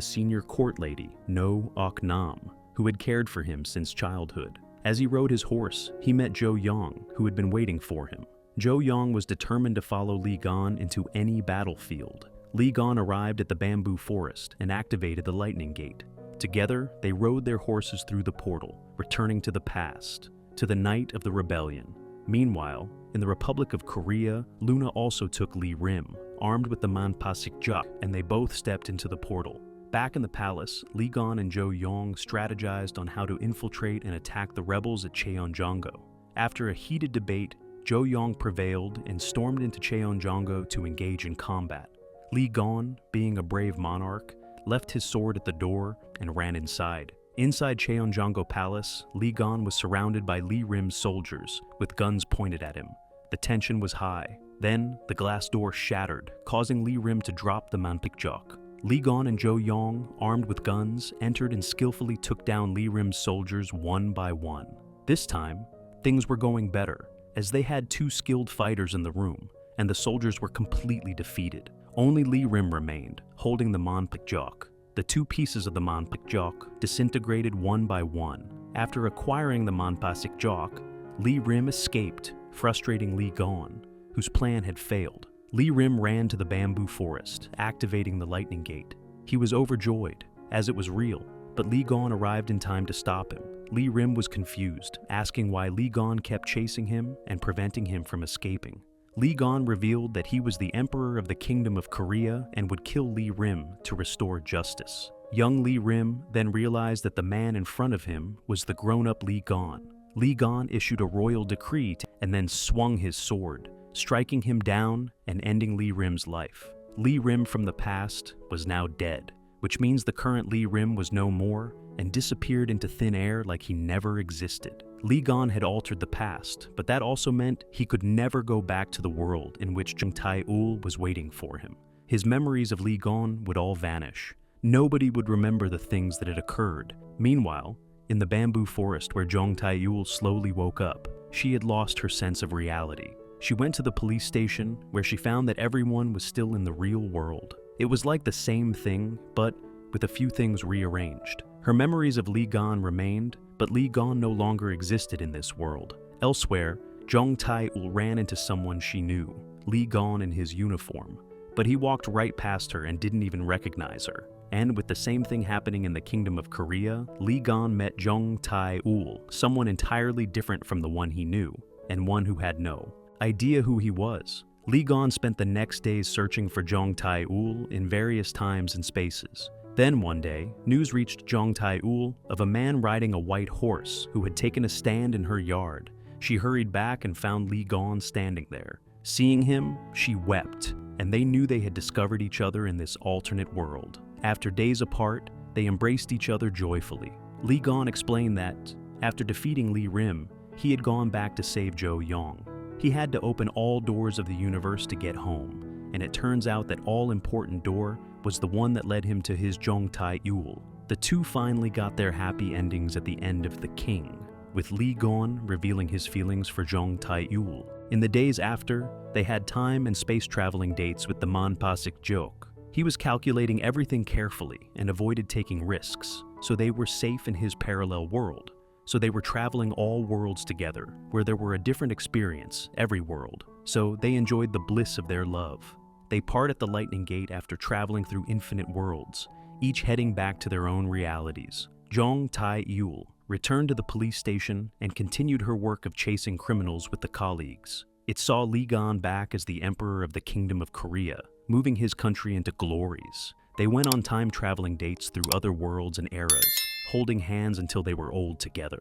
senior court lady, No Ok Nam, who had cared for him since childhood. As he rode his horse, he met Jo Young, who had been waiting for him. Jo Young was determined to follow Lee Gon into any battlefield. Lee Gon arrived at the bamboo forest and activated the lightning gate. Together, they rode their horses through the portal, returning to the past, to the night of the rebellion. Meanwhile, in the Republic of Korea, Luna also took Lee Rim, armed with the Manpasikjeok, and they both stepped into the portal. Back in the palace, Lee Gon and Jo Young strategized on how to infiltrate and attack the rebels at Cheonjango. After a heated debate, Jo Young prevailed and stormed into Cheonjango to engage in combat. Lee Gon, being a brave monarch, left his sword at the door and ran inside. Inside Cheonjango Palace, Lee Gon was surrounded by Lee Rim's soldiers, with guns pointed at him. The tension was high. Then, the glass door shattered, causing Lee Rim to drop the Manpasikjeok. Lee Gon and Jo Young, armed with guns, entered and skillfully took down Lee Rim's soldiers one by one. This time, things were going better, as they had two skilled fighters in the room, and the soldiers were completely defeated. Only Lee Rim remained, holding the Manpasikjeok. The two pieces of the Manpasikjeok disintegrated one by one. After acquiring the Manpasikjeok, Lee Rim escaped, frustrating Lee Gon, whose plan had failed. Lee Rim ran to the bamboo forest, activating the lightning gate. He was overjoyed, as it was real, but Lee Gon arrived in time to stop him. Lee Rim was confused, asking why Lee Gon kept chasing him and preventing him from escaping. Lee Gon revealed that he was the Emperor of the Kingdom of Korea and would kill Lee Rim to restore justice. Young Lee Rim then realized that the man in front of him was the grown-up Lee Gon. Lee Gon issued a royal decree and then swung his sword, striking him down and ending Lee Rim's life. Lee Rim from the past was now dead, which means the current Lee Rim was no more and disappeared into thin air like he never existed. Lee Gon had altered the past, but that also meant he could never go back to the world in which Jeong Tae-eul was waiting for him. His memories of Lee Gon would all vanish. Nobody would remember the things that had occurred. Meanwhile, in the bamboo forest where Jeong Tae-eul slowly woke up, she had lost her sense of reality. She went to the police station where she found that everyone was still in the real world. It was like the same thing, but with a few things rearranged. Her memories of Lee Gon remained, but Lee Gon no longer existed in this world. Elsewhere, Jeong Tae-eul ran into someone she knew, Lee Gon in his uniform. But he walked right past her and didn't even recognize her. And with the same thing happening in the Kingdom of Korea, Lee Gon met Jeong Tae-eul, someone entirely different from the one he knew, and one who had no idea who he was. Lee Gon spent the next days searching for Jeong Tae-eul in various times and spaces. Then one day, news reached Jeong Tae-eul of a man riding a white horse who had taken a stand in her yard. She hurried back and found Lee Gon standing there. Seeing him, she wept, and they knew they had discovered each other in this alternate world. After days apart, they embraced each other joyfully. Lee Gon explained that, after defeating Lee Rim, he had gone back to save Jo Young. He had to open all doors of the universe to get home, and it turns out that all-important door was the one that led him to his Jeong Tae-eul. The two finally got their happy endings at the end of The King, with Lee Gon revealing his feelings for Jeong Tae-eul. In the days after, they had time and space-traveling dates with the Manpasikjeok. He was calculating everything carefully and avoided taking risks, so they were safe in his parallel world. So they were traveling all worlds together, where there were a different experience, every world. So they enjoyed the bliss of their love. They part at the Lightning Gate after traveling through infinite worlds, each heading back to their own realities. Jeong Tae-eul returned to the police station and continued her work of chasing criminals with the colleagues. It saw Lee Gon back as the Emperor of the Kingdom of Korea, moving his country into glories. They went on time-traveling dates through other worlds and eras, holding hands until they were old together.